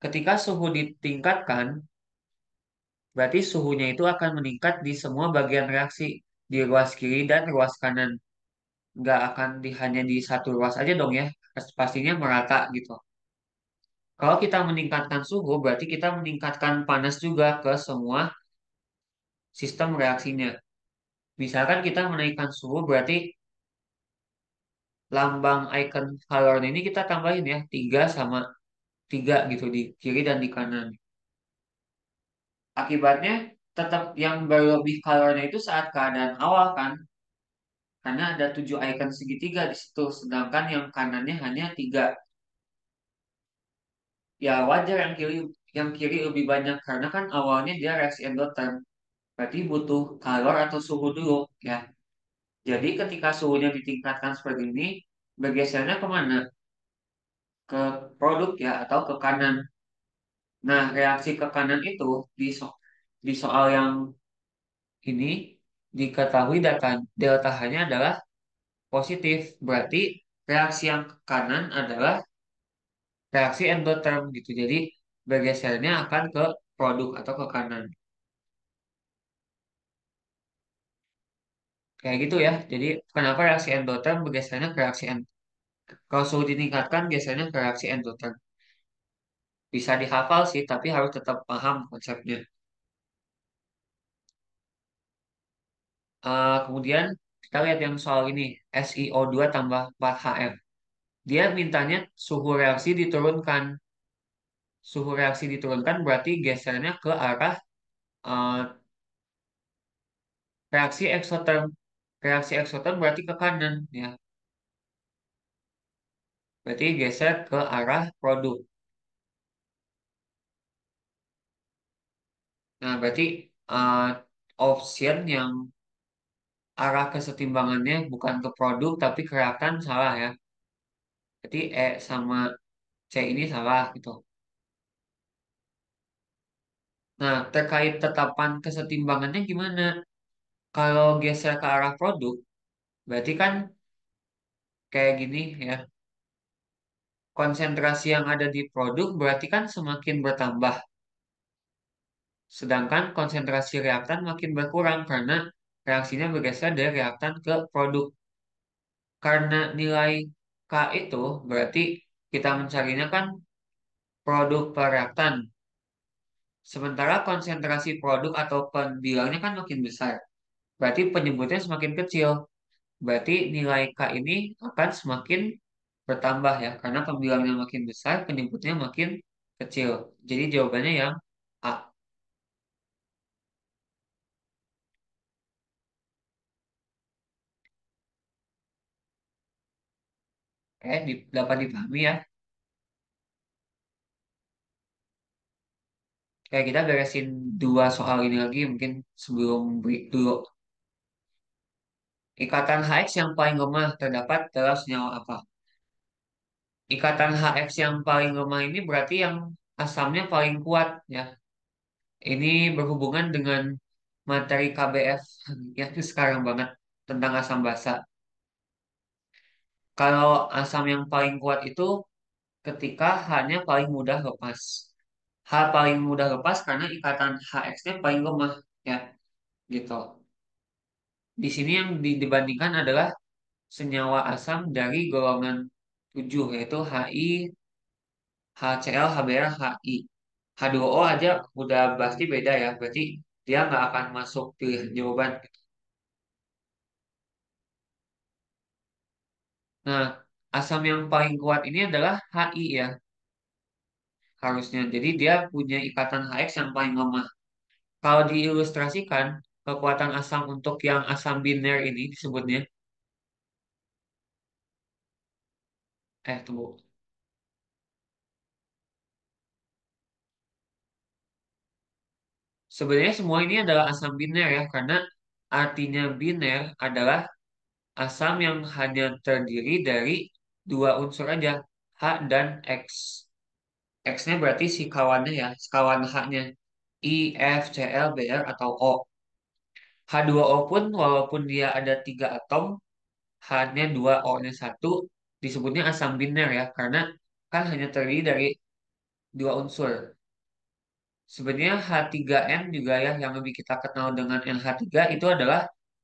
Speaker 1: Ketika suhu ditingkatkan, berarti suhunya itu akan meningkat di semua bagian reaksi, di ruas kiri dan ruas kanan. Nggak akan hanya di satu ruas aja dong ya, pastinya merata gitu. Kalau kita meningkatkan suhu, berarti kita meningkatkan panas juga ke semua sistem reaksinya. Misalkan kita menaikkan suhu, berarti lambang icon kalornya ini kita tambahin ya, 3 sama 3 gitu di kiri dan di kanan. Akibatnya tetap yang berlebih kalornya itu saat keadaan awal kan, karena ada 7 icon segitiga di situ, sedangkan yang kanannya hanya 3. Ya wajar yang kiri lebih banyak karena kan awalnya dia reaksi endoterm, berarti butuh kalor atau suhu dulu ya. Jadi ketika suhunya ditingkatkan seperti ini, bergesernya kemana? Ke produk ya atau ke kanan. Nah, reaksi ke kanan itu di soal yang ini diketahui delta H-nya adalah positif. Berarti reaksi yang ke kanan adalah reaksi endoterm gitu. Jadi bergesernya akan ke produk atau ke kanan. Kayak gitu ya. Jadi kenapa reaksi endoterm bergesernya ke reaksi kalau suhu ditingkatkan biasanya ke reaksi endoterm. Bisa dihafal sih, tapi harus tetap paham konsepnya. Kemudian kita lihat yang soal ini, SiO2 tambah 4Hf. Dia mintanya suhu reaksi diturunkan. Suhu reaksi diturunkan berarti gesernya ke arah eh, reaksi eksoterm. Reaksi eksoterm berarti ke kanan ya. Berarti geser ke arah produk. Nah, berarti eh, option yang arah kesetimbangannya bukan ke produk tapi ke reaktan salah ya. Berarti E sama C ini salah gitu. Nah, terkait tetapan kesetimbangannya gimana? Kalau geser ke arah produk, berarti kan kayak gini ya. Konsentrasi yang ada di produk berarti kan semakin bertambah. Sedangkan konsentrasi reaktan makin berkurang karena reaksinya bergeser dari reaktan ke produk. Karena nilai K itu berarti kita mencarinya kan produk per reaktan. Sementara konsentrasi produk atau penbilangnya kan makin besar. Berarti penyebutnya semakin kecil. Berarti nilai K ini akan semakin bertambah ya. Karena pembilangnya makin besar, penyebutnya makin kecil. Jadi jawabannya yang A. Dapat dipahami ya. Kayak kita beresin dua soal ini lagi mungkin sebelum break dulu. Ikatan HX yang paling lemah terdapat dalam senyawa apa? Ikatan HX yang paling lemah ini berarti yang asamnya paling kuat ya. Ini berhubungan dengan materi KBF yang sekarang banget tentang asam basa. Kalau asam yang paling kuat itu ketika H-nya paling mudah lepas. H paling mudah lepas karena ikatan HX-nya paling lemah ya gitu. Di sini yang dibandingkan adalah senyawa asam dari golongan 7 yaitu Hi, HCl, HBr, HI. H2O aja udah pasti beda ya, berarti dia nggak akan masuk pilihan jawaban. Nah, asam yang paling kuat ini adalah HI ya, harusnya. Jadi dia punya ikatan HX yang paling lemah. Kalau diilustrasikan, kekuatan asam untuk yang asam biner ini disebutnya, tunggu. Sebenarnya semua ini adalah asam biner ya, karena artinya biner adalah asam yang hanya terdiri dari dua unsur aja, H dan X. X-nya berarti si kawannya ya, kawan H-nya. I, F, Cl, Br, atau O. H2O pun walaupun dia ada 3 atom, H-nya 2, O-nya 1, disebutnya asam biner ya, karena kan hanya terdiri dari dua unsur. Sebenarnya H3N juga ya, yang lebih kita kenal dengan NH3 itu adalah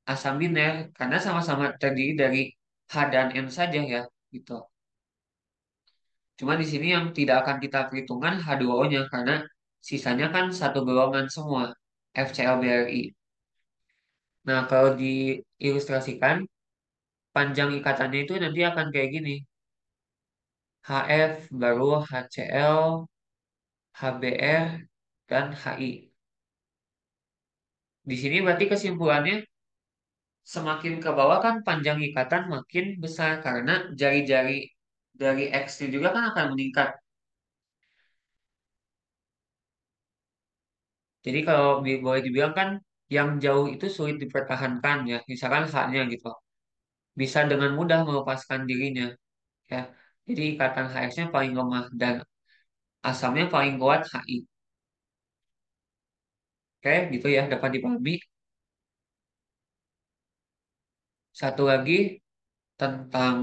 Speaker 1: asam biner, karena sama-sama terdiri dari H dan N saja ya, gitu. Cuma di sini yang tidak akan kita perhitungkan H2O-nya karena sisanya kan satu golongan semua, FCl-BRI. Nah, kalau diilustrasikan, panjang ikatannya itu nanti akan kayak gini. HF, baru HCl, HBr, dan HI. Di sini berarti kesimpulannya, semakin ke bawah kan panjang ikatan makin besar karena jari-jari dari X-nya juga kan akan meningkat. Jadi kalau boleh dibilang kan yang jauh itu sulit dipertahankan ya, misalkan H-nya gitu. Bisa dengan mudah melepaskan dirinya ya. Jadi ikatan HX-nya paling lemah dan asamnya paling kuat HI. Oke, gitu ya, dapat dipahami. Satu lagi tentang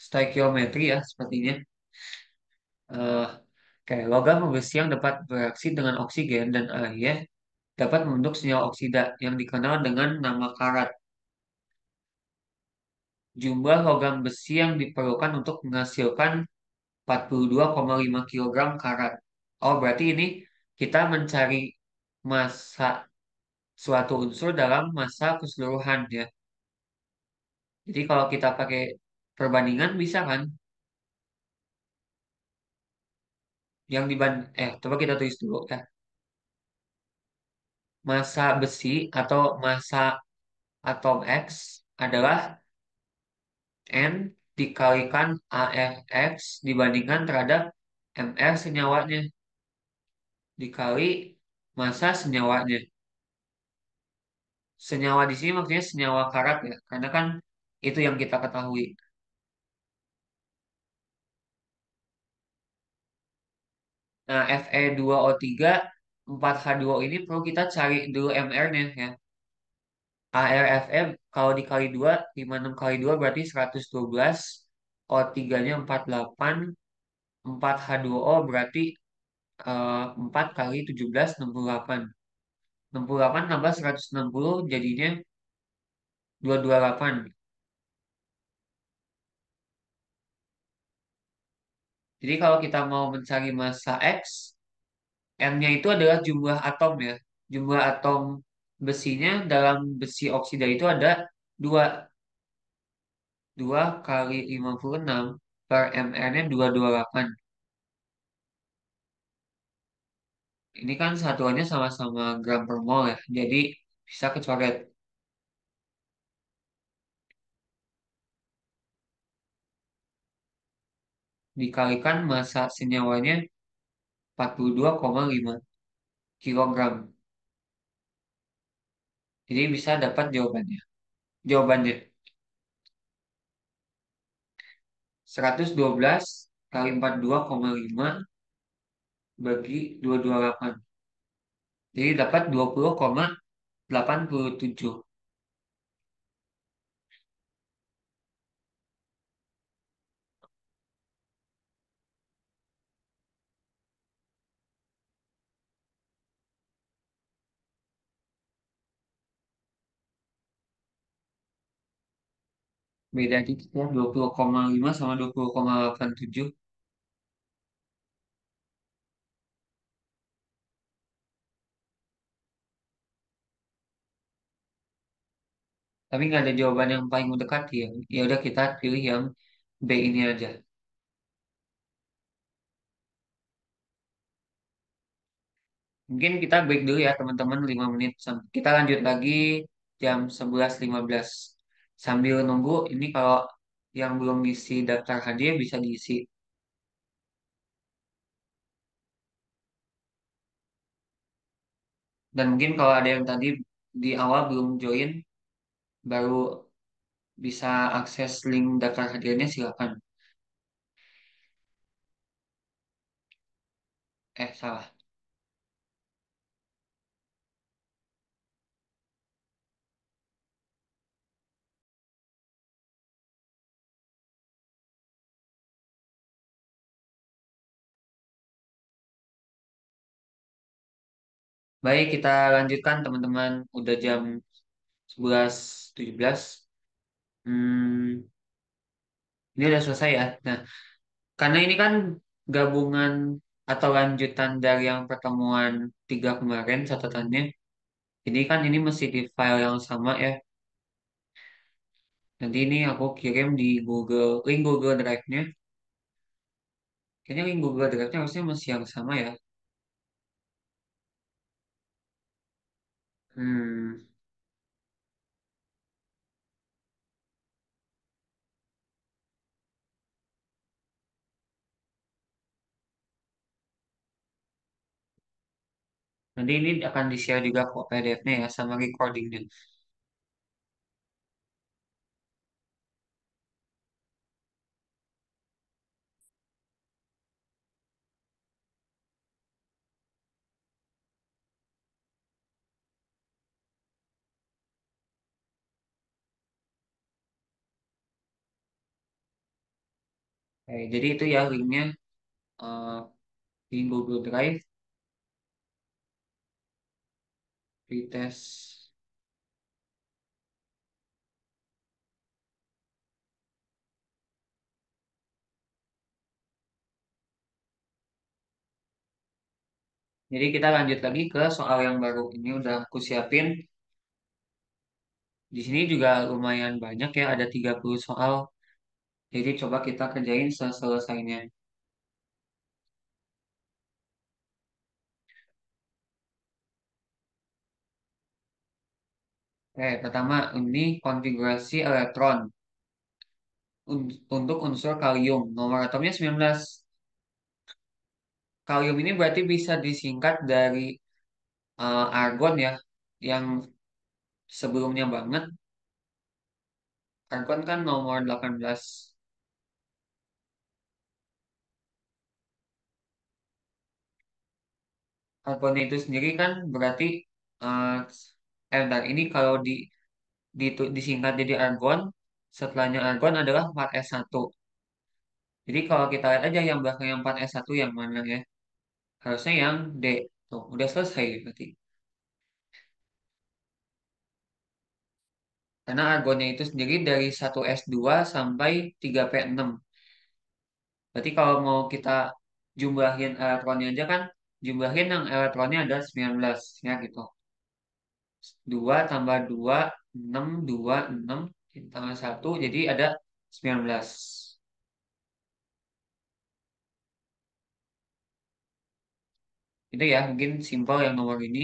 Speaker 1: stoikiometri ya, sepertinya. Eh, Oke, logam besi yang dapat bereaksi dengan oksigen dan air dapat membentuk senyawa oksida yang dikenal dengan nama karat. Jumlah logam besi yang diperlukan untuk menghasilkan 42,5 kilogram karat. Oh, berarti ini kita mencari massa suatu unsur dalam massa keseluruhan ya. Jadi kalau kita pakai perbandingan bisa kan? Coba kita tulis dulu ya. Massa besi atau massa atom X adalah N dikalikan AFX dibandingkan terhadap MR senyawanya dikali massa senyawanya. Senyawa di sini maksudnya senyawa karat ya, karena kan itu yang kita ketahui. Nah, Fe2O3 4H2O ini perlu kita cari dulu MR-nya ya. ARFM kalau dikali 2, 56 kali 2 berarti 112. O3-nya 48, 4H2O berarti 4 kali 17, 68. 68 tambah 160 jadinya 228. Jadi kalau kita mau mencari massa X, M-nya itu adalah jumlah atom ya. Jumlah atom besinya dalam besi oksida itu ada 2. 2 kali 56 per mr-nya 228. Ini kan satuannya sama-sama gram per mol ya. Jadi bisa kecoret. Dikalikan massa senyawanya 42,5 kilogram. Jadi bisa dapat jawabannya. Jawabannya 112 kali 42,5 bagi 228. Jadi dapat 20,87. Beda dikit ya, 20,5 sama 20,87. Tapi nggak ada jawaban yang paling mendekati ya. Ya udah kita pilih yang B ini aja. Mungkin kita break dulu ya teman-teman 5 menit. Kita lanjut lagi jam 11.15. Sambil nunggu ini kalau yang belum ngisi daftar hadiah bisa diisi. Dan mungkin kalau ada yang tadi di awal belum join, baru bisa akses link daftar hadiahnya silakan. Salah. Baik, kita lanjutkan teman-teman. Udah jam 11.17. Hmm, ini udah selesai ya. Nah, Karena ini kan gabungan atau lanjutan dari yang pertemuan tiga kemarin catatannya. Jadi kan ini masih di file yang sama ya. Nanti ini aku kirim di Google, link Google Drive-nya. Kayaknya link Google Drive-nya harusnya masih yang sama ya. Hmm. Nanti ini akan di-share juga kok PDF-nya ya sama recording-nya. Oke, jadi itu ya linknya eh, di Google Drive, pretest. Jadi kita lanjut lagi ke soal yang baru. Ini udah aku siapin. Di sini juga lumayan banyak ya, ada 30 soal. Jadi coba kita kerjain selesainya. Oke, pertama ini konfigurasi elektron untuk unsur kalium. Nomor atomnya 19. Kalium ini berarti bisa disingkat dari argon ya, yang sebelumnya banget. Argon kan nomor 18. Argonnya itu sendiri kan berarti eh bentar, ini kalau disingkat jadi argon, setelahnya argon adalah 4s1. Jadi kalau kita lihat aja yang belakang yang 4s1 yang mana ya? Harusnya yang D. Tuh, udah selesai berarti. Karena argonnya itu sendiri dari 1s2 sampai 3p6. Berarti kalau mau kita jumlahin elektronnya aja kan, jumlahin yang elektronnya ada 19 ya gitu. 2 tambah 2 6 2 6 tambah 1 jadi ada 19. Itu ya mungkin simpel yang nomor ini.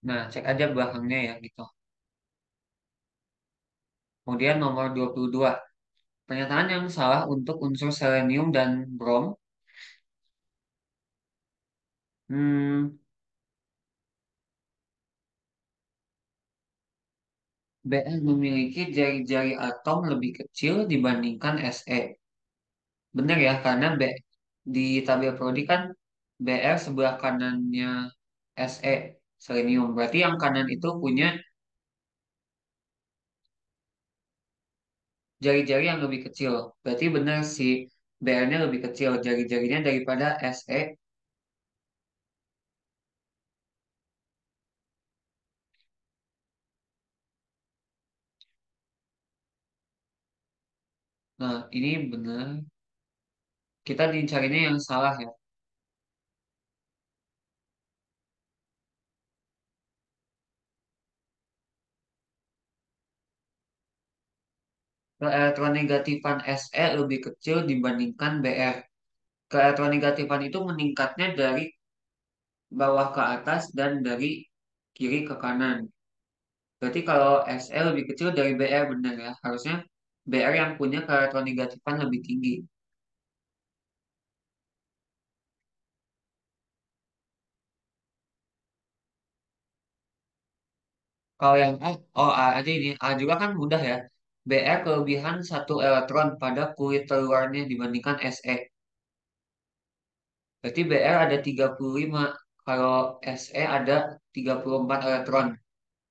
Speaker 1: Nah, cek aja belakangnya ya gitu. Kemudian nomor 22. Pernyataan yang salah untuk unsur selenium dan brom. Hmm, Br memiliki jari-jari atom lebih kecil dibandingkan Se. Benar ya, karena di tabel Prodi kan Br sebelah kanannya Se, selenium. Berarti yang kanan itu punya jari-jari yang lebih kecil. Berarti benar sih Br-nya lebih kecil jari-jarinya daripada Se. Nah, ini benar. Kita dicarinya yang salah ya. Keelektronegatifan Se lebih kecil dibandingkan Br. Keelektronegatifan itu meningkatnya dari bawah ke atas dan dari kiri ke kanan. Berarti kalau Se lebih kecil dari Br benar ya. Harusnya Br yang punya keelektronegatifan lebih tinggi. Kalau yang A, oh A aja ini. A juga kan mudah ya. Br kelebihan satu elektron pada kulit terluarnya dibandingkan Se. Berarti Br ada 35. Kalau Se ada 34 elektron.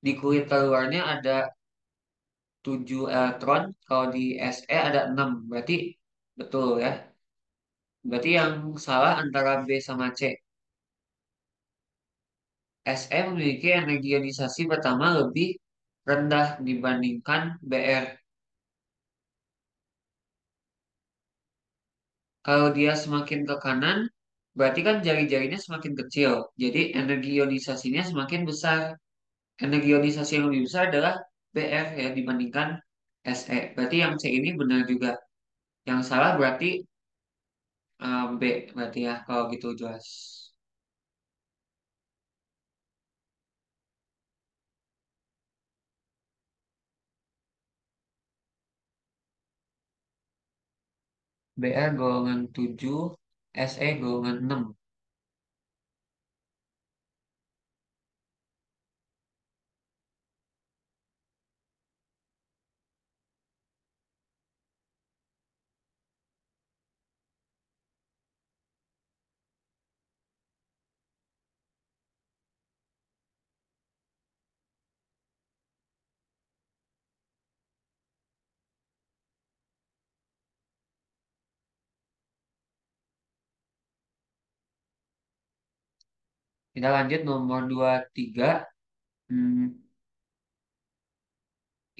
Speaker 1: Di kulit terluarnya ada 7 elektron. Kalau di Se ada 6. Berarti Betul ya. Berarti yang salah antara B sama C. Se memiliki energi ionisasi pertama lebih rendah dibandingkan Br. Kalau dia semakin ke kanan, berarti kan jari-jarinya semakin kecil. Jadi energi ionisasinya semakin besar. Energi ionisasi yang lebih besar adalah Br ya dibandingkan Se. Berarti yang C ini benar juga. Yang salah berarti B berarti ya kalau gitu jelas. Br golongan 7, Se golongan 6. Kita lanjut nomor 23. Hmm,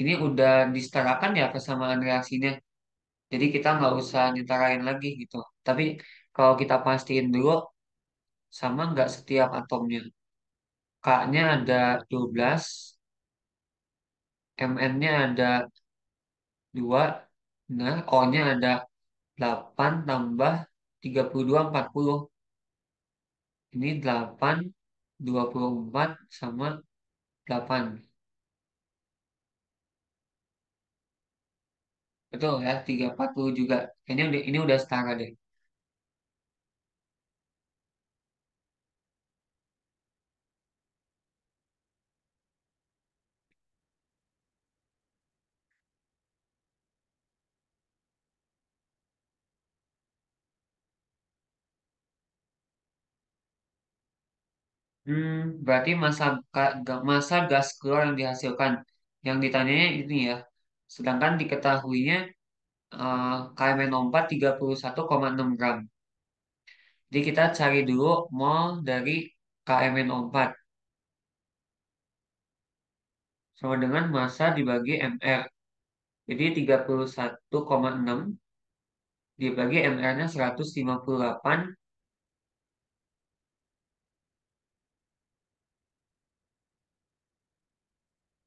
Speaker 1: ini udah disetarakan ya persamaan reaksinya. Jadi kita nggak usah nyetarain lagi gitu. Tapi kalau kita pastiin dulu sama nggak setiap atomnya. K-nya ada 12, Mn-nya ada 2, nah O-nya ada 8 tambah 32 40. Ini 8, 24 sama 8. Betul ya, 340 juga. Ini udah setara deh. Hmm, berarti masa gas keluar yang dihasilkan. Yang ditanyanya ini ya. Sedangkan diketahuinya KMNO4 31,6 gram. Jadi kita cari dulu mol dari KMNO4 sama dengan massa dibagi MR. Jadi 31,6 dibagi MR-nya 158,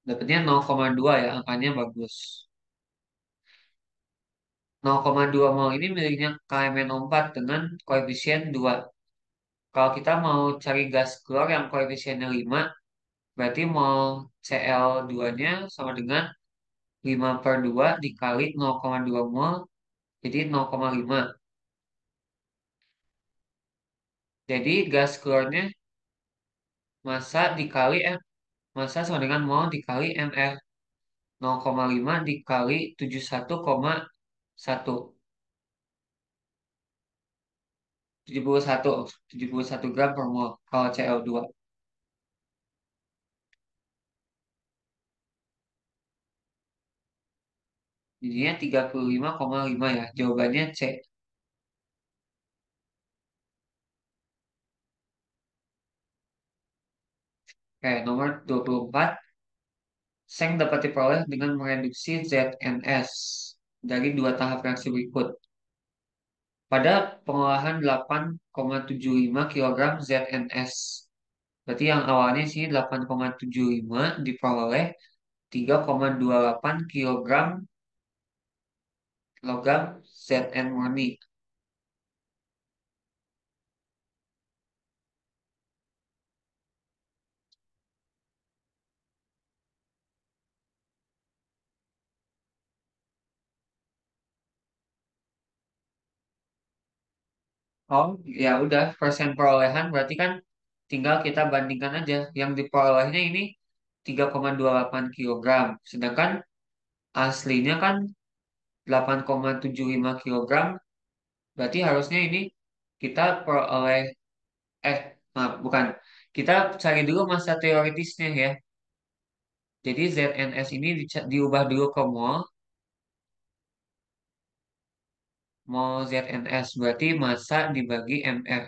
Speaker 1: dapatnya 0,2 ya, angkanya bagus. 0,2 mol ini miliknya KMNO4 dengan koefisien 2. Kalau kita mau cari gas keluar yang koefisiennya 5, berarti mol Cl2-nya sama dengan 5/2 dikali 0,2 mol, jadi 0,5. Jadi gas keluarnya massa dikali massa sama dengan mol dikali mr. 0,5 dikali 71,1. 71 gram per mol kalau Cl2. Jadinya 35,5 ya. Jawabannya C. Oke, nomor 24. Seng dapat diperoleh dengan mereduksi ZNS dari dua tahap reaksi berikut. Pada pengolahan 8,75 kg ZNS. Berarti yang awalnya sini 8,75 diperoleh 3,28 kg logam Zn murni. Oh, ya udah persen perolehan berarti kan tinggal kita bandingkan aja. Yang diperolehnya ini 3,28 kg. Sedangkan aslinya kan 8,75 kg. Berarti harusnya ini kita peroleh eh maaf, bukan. Kita cari dulu massa teoritisnya ya. Jadi ZNS ini diubah dulu ke mol. mol ZNS. Berarti massa dibagi MR.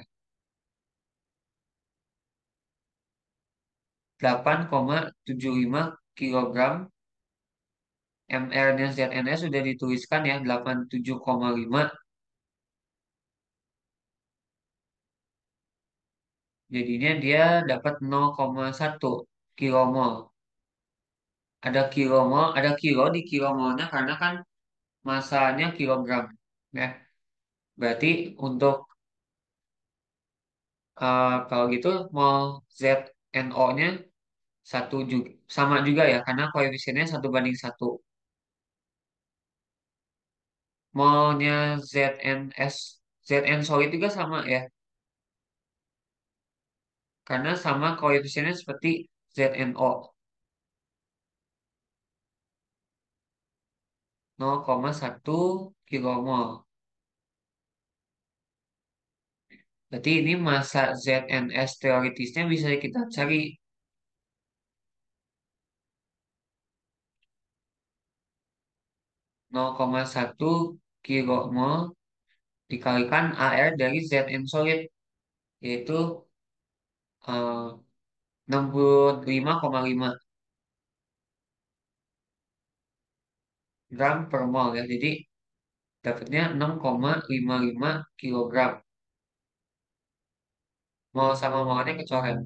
Speaker 1: 8,75 kilogram. MR-nya ZNS sudah dituliskan ya 87,5. Jadinya dia dapat 0,1 kilomol. Ada kilomol, ada kilo di kilomolnya karena kan masanya kilogram. Ya, berarti untuk kalau gitu mol ZNO-nya satu juga, sama juga ya karena koefisiennya 1 banding 1. Molnya ZNS, ZN solid juga sama ya karena sama koefisiennya seperti ZNO 0,1 kilomol. Berarti ini massa ZNS teoritisnya bisa kita cari 0,1 kilomol dikalikan AR dari Zn solid yaitu 65,5 gram per mol ya. Jadi dapatnya 6,55 kilogram. Mol sama molnya kecoret.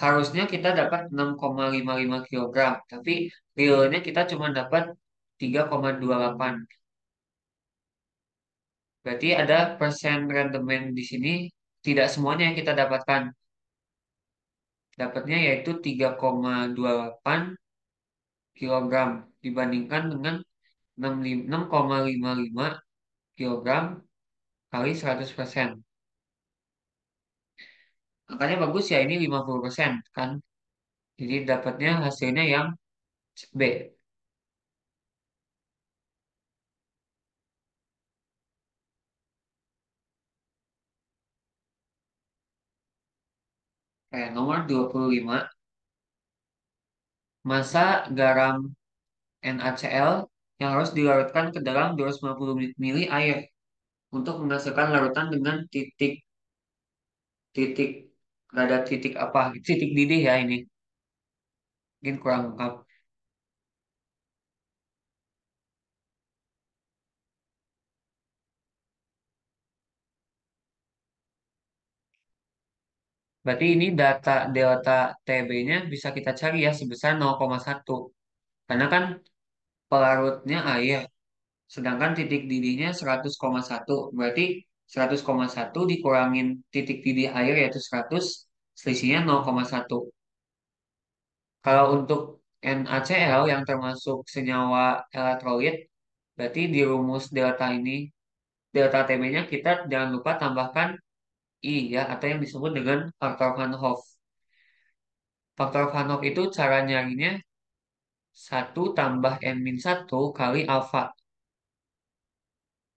Speaker 1: Harusnya kita dapat 6,55 kilogram, tapi realnya kita cuma dapat 3,28. Berarti ada persen rendemen di sini, tidak semuanya yang kita dapatkan. Dapatnya yaitu 3,28 kilogram dibandingkan dengan 6,55 kilogram kali 100%. Angkanya bagus ya, ini 50% kan. Jadi dapatnya hasilnya yang B. Nomor 25, massa garam NaCl yang harus dilarutkan ke dalam 250 mili air untuk menghasilkan larutan dengan titik titik nggak ada titik apa titik didih ya ini mungkin kurang lengkap. Berarti ini data delta TB-nya bisa kita cari ya sebesar 0,1 karena kan pelarutnya air sedangkan titik didihnya 100,1 berarti 100,1 dikurangin titik didih air yaitu 100 selisihnya 0,1. Kalau untuk NaCl yang termasuk senyawa elektrolit berarti di rumus delta ini delta TB-nya kita jangan lupa tambahkan I ya atau yang disebut dengan faktor Van Hoff. Faktor Van Hoff itu cara nyarinya 1 tambah N-1 kali alfa.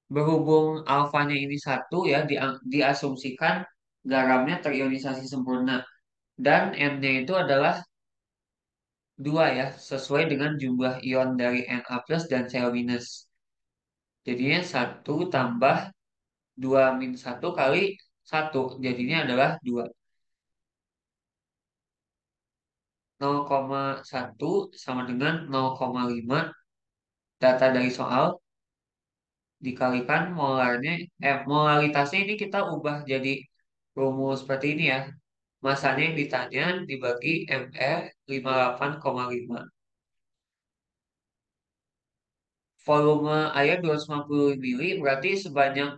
Speaker 1: Berhubung alfanya ini 1 ya diasumsikan garamnya terionisasi sempurna. Dan N-nya itu adalah 2 ya, sesuai dengan jumlah ion dari Na plus dan Cl minus. Jadinya 1 tambah 2 min 1 kali 1. Jadinya adalah 2. 0,1 sama dengan 0,5 data dari soal dikalikan molaritasnya ini kita ubah jadi rumus seperti ini ya. Masanya yang ditanya dibagi MR 58,5. Volume air 250 mili berarti sebanyak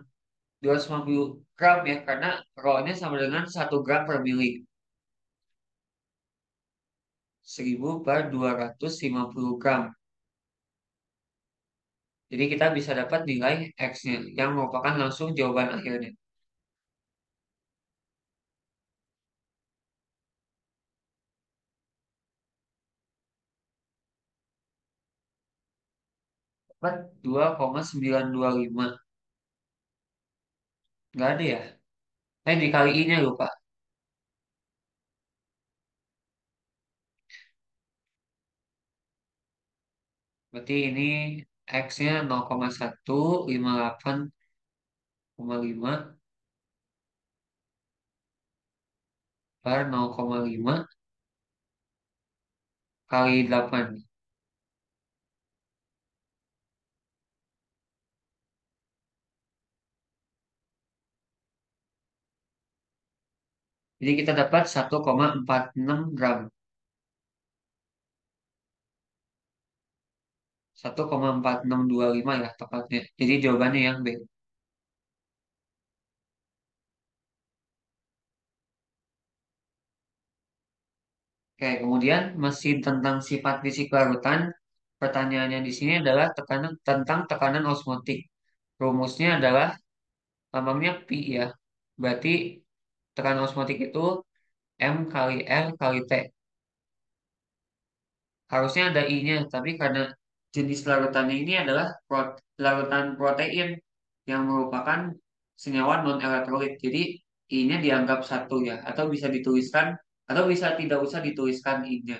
Speaker 1: 250 gram ya karena rho-nya sama dengan 1 gram per mili. 1.250 gram. Jadi kita bisa dapat nilai X-nya yang merupakan langsung jawaban akhirnya. Dapat 2,925. Nggak ada ya? Dikali I-nya lupa. Berarti ini X-nya 0,158,5 per 0,5 kali 8. Jadi kita dapat 1,46 gram. 1,4625 ya tepatnya. Jadi jawabannya yang B. Oke, kemudian masih tentang sifat fisik larutan. Pertanyaannya di sini adalah tekanan tentang tekanan osmotik. Rumusnya adalah lambangnya Pi ya. Berarti tekanan osmotik itu M kali R kali T. Harusnya ada I-nya, tapi karena jenis larutannya ini adalah larutan protein yang merupakan senyawa non-elektrolit. Jadi I-nya dianggap satu ya, atau bisa dituliskan, atau bisa tidak usah dituliskan I-nya.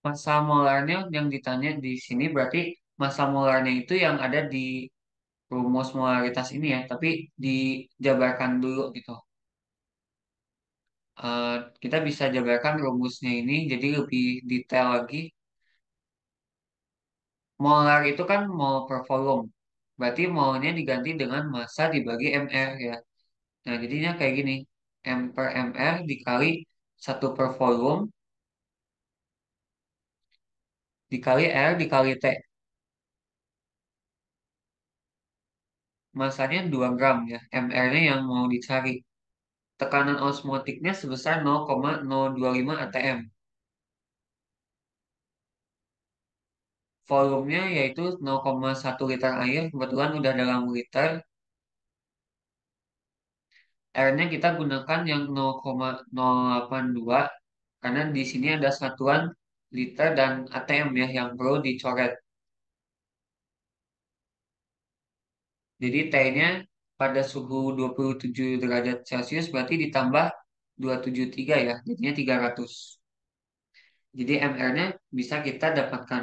Speaker 1: Massa molarnya yang ditanya di sini berarti massa molarnya itu yang ada di rumus molaritas ini ya, tapi dijabarkan dulu gitu. Eh, kita bisa jabarkan rumusnya ini jadi lebih detail lagi. Molar itu kan mol per volume. Berarti molnya diganti dengan massa dibagi mr ya. Nah, jadinya kayak gini. M per mr dikali 1 per volume dikali R dikali T. Massanya 2 gram ya. MR-nya yang mau dicari. Tekanan osmotiknya sebesar 0,025 atm. Volumenya yaitu 0,1 liter air. Kebetulan udah dalam liter. R-nya kita gunakan yang 0,082 karena di sini ada satuan liter dan atm ya yang perlu dicoret. Jadi T-nya pada suhu 27 derajat Celcius berarti ditambah 273 ya, jadinya 300. Jadi MR-nya bisa kita dapatkan.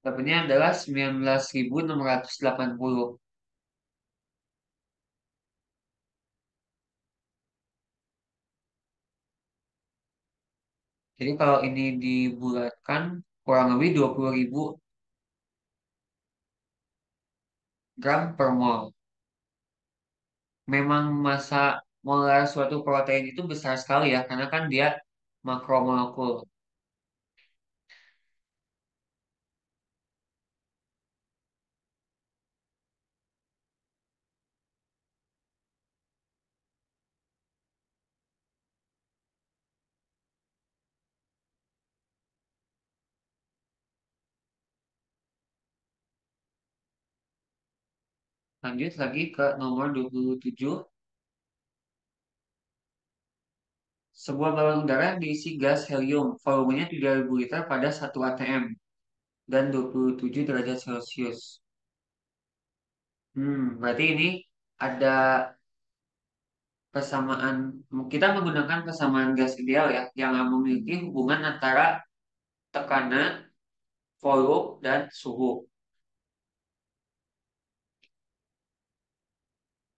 Speaker 1: Dapatnya adalah 19.680. Jadi kalau ini dibulatkan kurang lebih 20.000 gram per mol. Memang massa molar suatu protein itu besar sekali ya, karena kan dia makromolekul. Lanjut lagi ke nomor 27. Sebuah balon udara diisi gas helium, volumenya 3.000 liter pada 1 atm dan 27 derajat Celcius. Berarti ini ada persamaan, kita menggunakan persamaan gas ideal ya, yang memiliki hubungan antara tekanan, volume, dan suhu.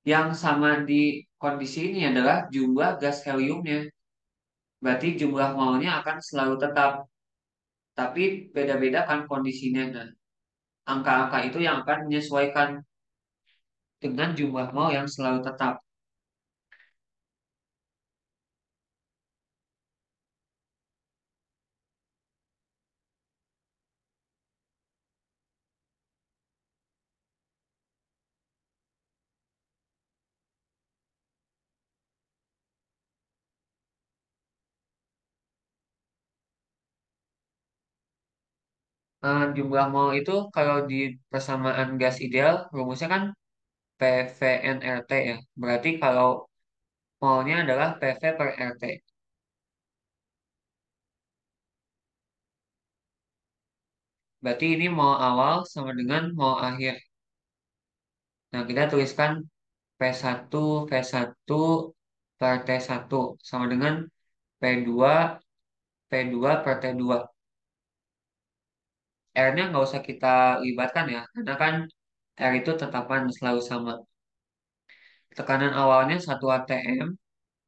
Speaker 1: Yang sama di kondisi ini adalah jumlah gas heliumnya. Berarti jumlah molnya akan selalu tetap, tapi beda-beda kan kondisinya. Nah, angka-angka itu yang akan menyesuaikan. dengan jumlah mol yang selalu tetap. Jumlah mol itu kalau di persamaan gas ideal rumusnya kan PVNRT ya. Berarti kalau molnya adalah PV per RT. Berarti ini mol awal sama dengan mol akhir. Nah, kita tuliskan P1 V1 per T1 sama dengan P2 P2 per T2. R-nya nggak usah kita libatkan ya, karena kan R itu tetapan selalu sama. Tekanan awalnya 1 atm,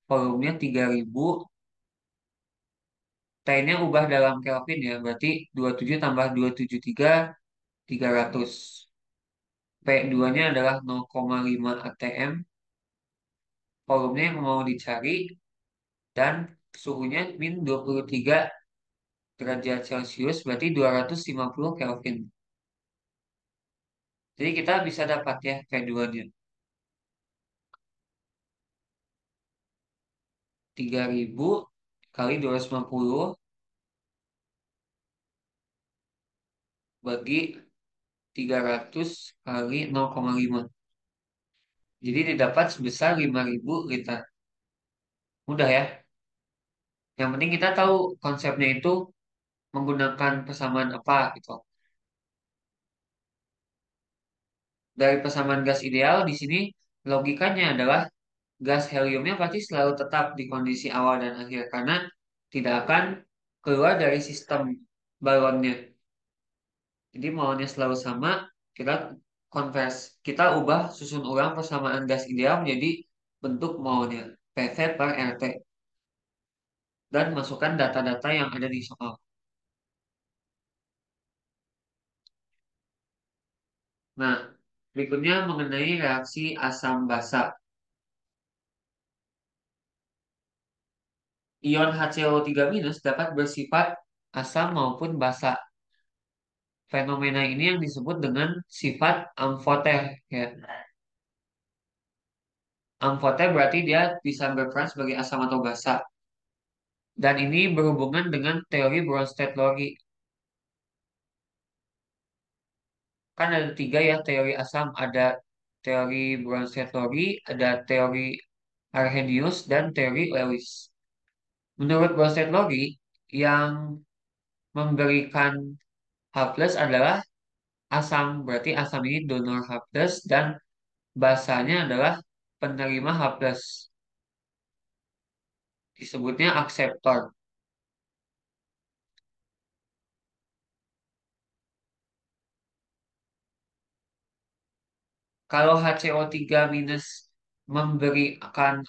Speaker 1: volumenya 3000, T-nya ubah dalam Kelvin ya, berarti 27 tambah 273, 300. P2-nya adalah 0,5 atm, volumenya yang mau dicari, dan suhunya min 23 derajat Celcius, berarti 250 Kelvin. Jadi kita bisa dapat ya P2-nya. 3000 kali 250 bagi 300 kali 0,5. Jadi didapat sebesar 5000 liter. Mudah ya. Yang penting kita tahu konsepnya itu menggunakan persamaan apa gitu. Dari persamaan gas ideal di sini logikanya adalah gas heliumnya pasti selalu tetap di kondisi awal dan akhir karena tidak akan keluar dari sistem balonnya. Jadi maunya selalu sama, kita konvers, kita ubah susun ulang persamaan gas ideal menjadi bentuk maunya PV per RT dan masukkan data-data yang ada di soal. Nah, berikutnya mengenai reaksi asam basa. Ion HCO3- dapat bersifat asam maupun basa. Fenomena ini yang disebut dengan sifat amfoter. Ya. Amfoter berarti dia bisa berperan sebagai asam atau basa. Dan ini berhubungan dengan teori Bronsted-Lowry. Kan ada tiga ya teori asam. Ada teori Bronsted-Lowry, ada teori Arrhenius, dan teori Lewis. Menurut Bronsted-Lowry, yang memberikan H plus adalah asam. Berarti asam ini donor H plus dan basanya adalah penerima H plus. Disebutnya akseptor. Kalau HCO3- memberikan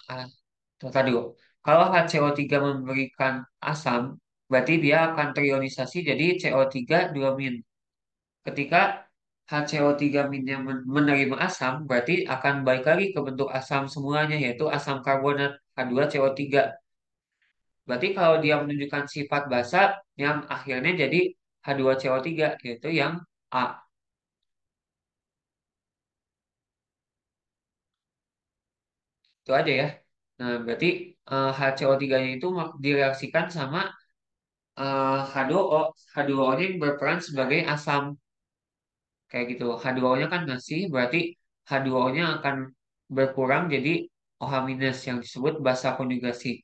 Speaker 1: tadi dulu. Kalau HCO3 memberikan asam, berarti dia akan terionisasi jadi CO3 2-. Ketika HCO3- yang menerima asam, berarti akan balik lagi ke bentuk asam semuanya, yaitu asam karbonat H2CO3. Berarti kalau dia menunjukkan sifat basa, yang akhirnya jadi H2CO3, yaitu yang A. Itu aja ya. Nah, berarti HCO3-nya itu direaksikan sama H2O. H2O-nya yang berperan sebagai asam. Kayak gitu. H2O-nya kan ngasih, berarti H2O-nya akan berkurang jadi OH- yang disebut basa konjugasi.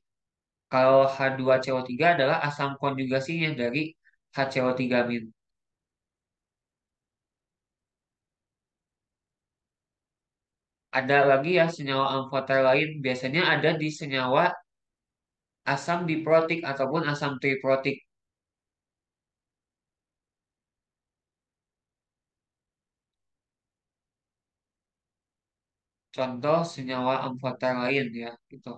Speaker 1: Kalau H2CO3 adalah asam konjugasinya dari HCO3-. Ada lagi ya senyawa amfoter lain. Biasanya ada di senyawa asam diprotik ataupun asam triprotik. Contoh senyawa amfoter lain ya gitu.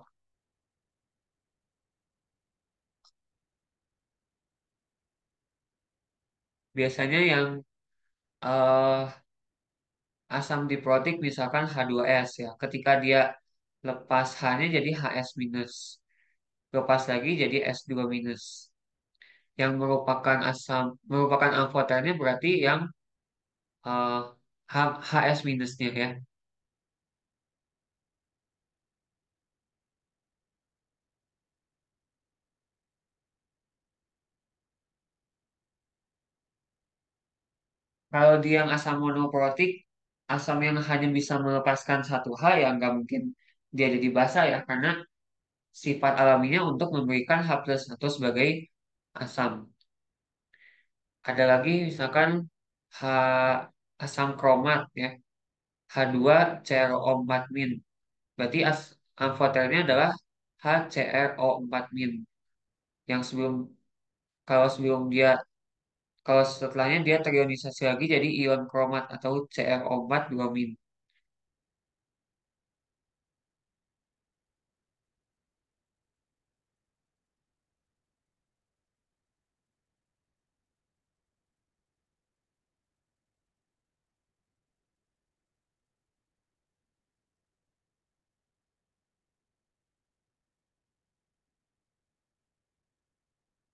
Speaker 1: Biasanya yang eh, asam diprotik misalkan H2S ya. Ketika dia lepas H-nya jadi HS minus. Lepas lagi jadi S2 minus. Yang merupakan amfoternya berarti yang eh, HS minusnya ya. Kalau dia yang asam monoprotik, asam yang hanya bisa melepaskan satu H ya nggak mungkin dia jadi basa ya karena sifat alaminya untuk memberikan H plus satu sebagai asam. Ada lagi misalkan H asam kromat ya, H2CrO4 min. Berarti amfoternya adalah HCrO4 min. Yang sebelum dia kalau setelahnya dia terionisasi lagi jadi ion kromat atau CrO4 2 min.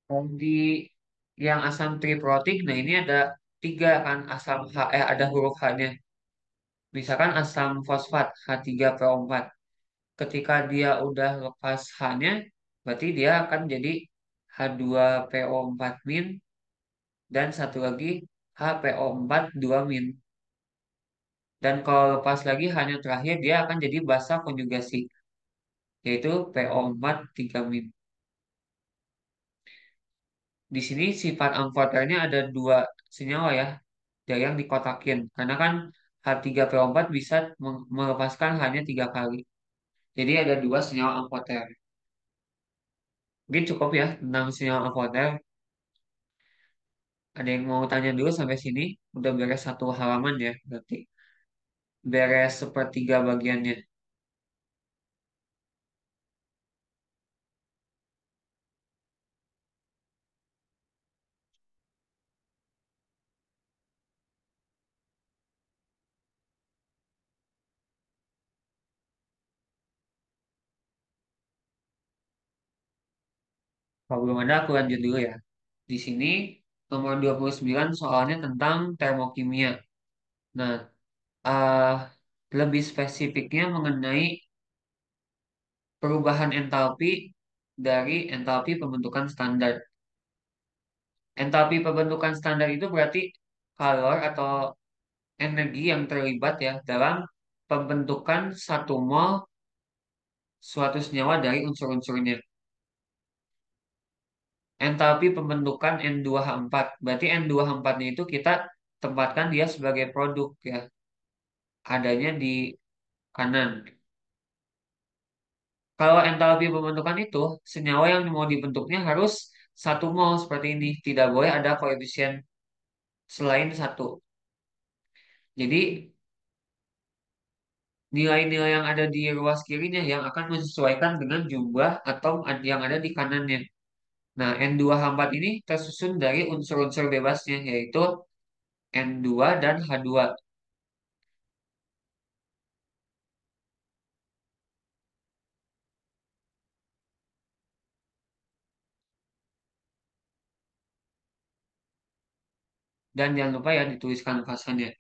Speaker 1: Kalau di yang asam triprotik, nah ini ada tiga kan ada huruf H-nya. Misalkan asam fosfat H3PO4. Ketika dia udah lepas H-nya, berarti dia akan jadi H2PO4 min dan satu lagi HPO4 2 min. Dan kalau lepas lagi H-nya terakhir, dia akan jadi basa konjugasi, yaitu PO4 3 min. Di sini sifat amfoternya ada dua senyawa ya, dari yang dikotakin. Karena kan H3PO4 bisa melepaskan hanya tiga kali. Jadi ada dua senyawa amfoter. Mungkin cukup ya tentang senyawa amfoter. Ada yang mau tanya dulu sampai sini? Udah beres satu halaman ya, berarti. Beres sepertiga bagiannya. Kalau belum ada, aku lanjut dulu ya. Di sini nomor 29 soalnya tentang termokimia. Nah, eh, lebih spesifiknya mengenai perubahan entalpi dari entalpi pembentukan standar. Entalpi pembentukan standar itu berarti kalor atau energi yang terlibat ya dalam pembentukan satu mol suatu senyawa dari unsur-unsurnya. Entalpi pembentukan N2H4. Berarti N2H4-nya itu kita tempatkan dia sebagai produk ya. Adanya di kanan. Kalau entalpi pembentukan itu, senyawa yang mau dibentuknya harus satu mol seperti ini. Tidak boleh ada koefisien selain satu. Jadi nilai-nilai yang ada di ruas kirinya yang akan menyesuaikan dengan jumlah atom yang ada di kanannya. Nah, N2H4 ini tersusun dari unsur-unsur bebasnya, yaitu N2 dan H2. Dan jangan lupa ya dituliskan fasannya.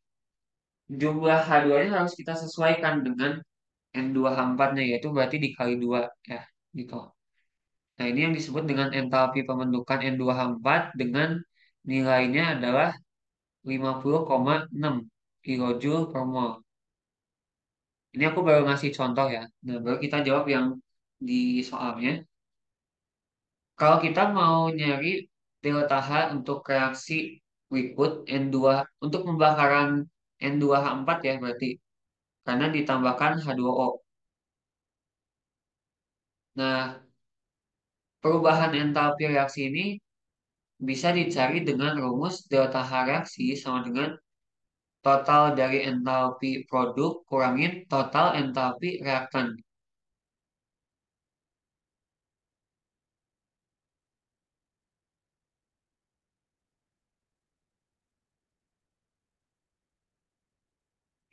Speaker 1: Jumlah H2-nya harus kita sesuaikan dengan N2H4-nya, yaitu berarti dikali 2 ya, gitu. Nah, ini yang disebut dengan entalpi pembentukan N2H4 dengan nilainya adalah 50,6 kilojoule per mol. Ini aku baru ngasih contoh ya. Nah, baru kita jawab yang di soalnya. Kalau kita mau nyari delta H untuk reaksi liquid N2 untuk pembakaran N2H4 ya berarti karena ditambahkan H2O. Nah, perubahan entalpi reaksi ini bisa dicari dengan rumus delta H reaksi sama dengan total dari entalpi produk kurangin total entalpi reaktan.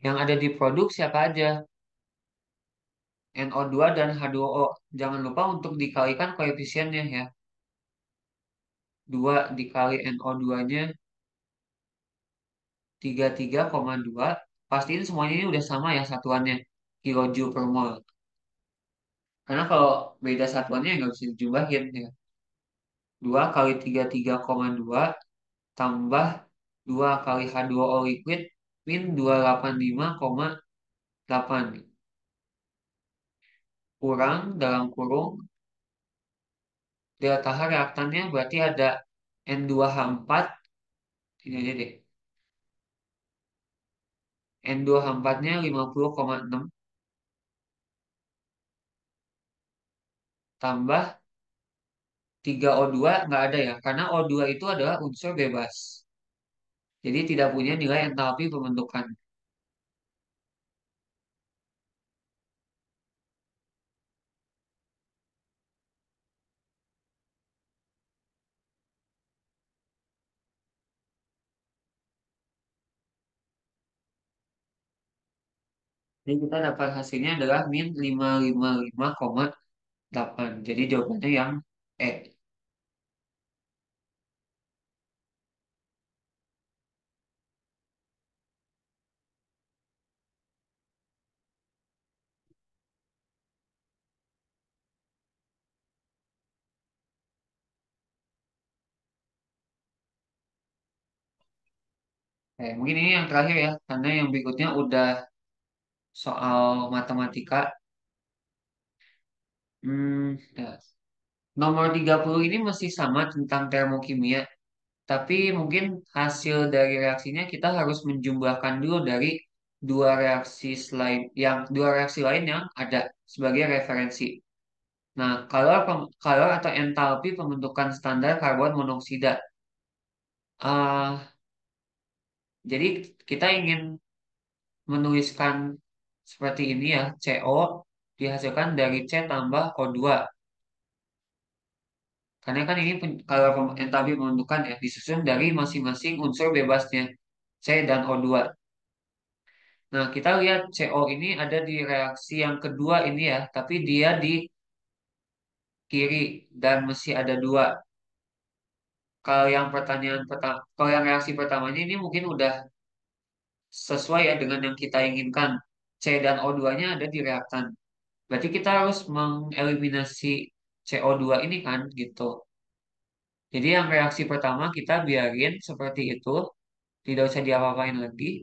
Speaker 1: Yang ada di produk siapa aja? NO2 dan H2O. Jangan lupa untuk dikalikan koefisiennya ya. 2 dikali NO2-nya 33,2. Pastiin semuanya ini udah sama ya satuannya. Kilojoule per mol. Karena kalau beda satuannya nggak bisa dijumlahin ya. 2 kali 33,2 tambah 2 kali H2O liquid min 285,8 kurang dalam kurung delta H reaktannya berarti ada N2H4 ini aja deh. N2H4-nya 50,6 tambah 3O2 nggak ada ya karena O2 itu adalah unsur bebas. Jadi tidak punya nilai entalpi pembentukan. Jadi kita dapat hasilnya adalah min 555,8. Jadi jawabannya yang E. Mungkin ini yang terakhir ya, karena yang berikutnya udah soal matematika. Ya. Nomor 30 ini masih sama tentang termokimia, tapi mungkin hasil dari reaksinya kita harus menjumlahkan dulu dari dua reaksi lain yang ada sebagai referensi. Nah, kalor atau entalpi pembentukan standar karbon monoksida. Ah, jadi kita ingin menuliskan seperti ini ya, CO dihasilkan dari C tambah O2. Karena kan ini kalau entalpi pembentukan ya disusun dari masing-masing unsur bebasnya C dan O2. Nah, kita lihat CO ini ada di reaksi yang kedua ini ya, tapi dia di kiri dan masih ada dua. Kalau yang reaksi pertamanya ini mungkin udah sesuai ya dengan yang kita inginkan. C dan O2-nya ada di reaktan. Berarti kita harus mengeliminasi CO2 ini kan gitu. Jadi yang reaksi pertama kita biarin seperti itu, tidak usah diapa-apain lagi.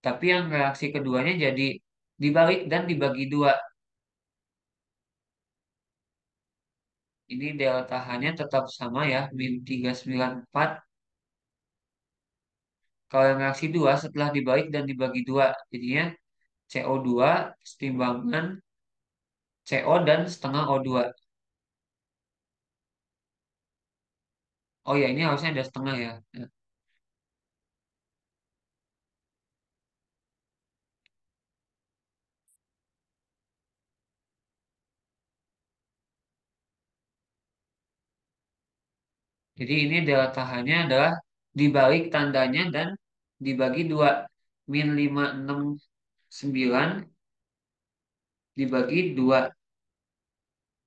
Speaker 1: Tapi yang reaksi keduanya jadi dibalik dan dibagi dua. Ini delta H-nya tetap sama ya, min 394. Kalau yang reaksi dua setelah dibalik dan dibagi dua, jadinya CO2 setimbangan CO dan setengah O2. Oh ya, ini harusnya ada setengah ya. Nah, jadi ini delta H-nya adalah dibalik tandanya dan dibagi dua. Min 569 dibagi dua.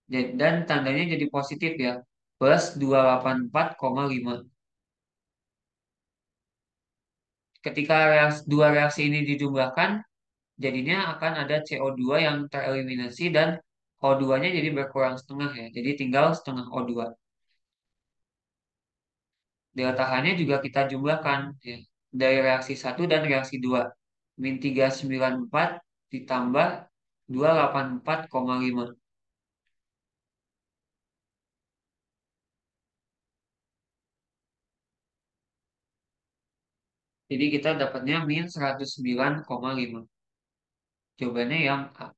Speaker 1: Dan tandanya jadi positif ya. Plus 284,5. Ketika dua reaksi ini dijumlahkan, jadinya akan ada CO2 yang tereliminasi dan O2-nya jadi berkurang setengah ya. Jadi tinggal setengah O2. Delta H-nya juga kita jumlahkan ya. Dari reaksi satu dan reaksi 2. Min 394 ditambah 284,5. Jadi kita dapatnya min 109,5. Jawabannya yang A.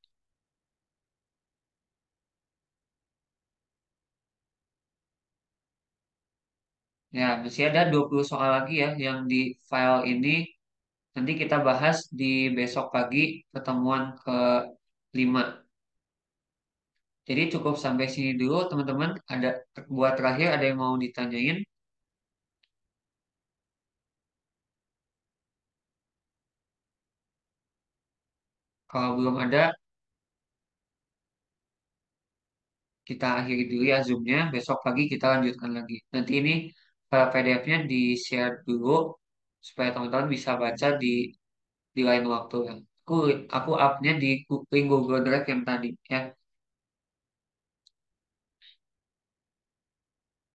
Speaker 1: Ya, masih ada 20 soal lagi ya yang di file ini. Nanti kita bahas di besok pagi pertemuan ke-5. Jadi cukup sampai sini dulu teman-teman. Buat terakhir ada yang mau ditanyain? Kalau belum ada, kita akhiri dulu ya Zoom-nya. Besok pagi kita lanjutkan lagi. Nanti ini PDF-nya di-share dulu supaya teman-teman bisa baca di lain waktu ya. Aku up-nya di link Google Drive yang tadi ya.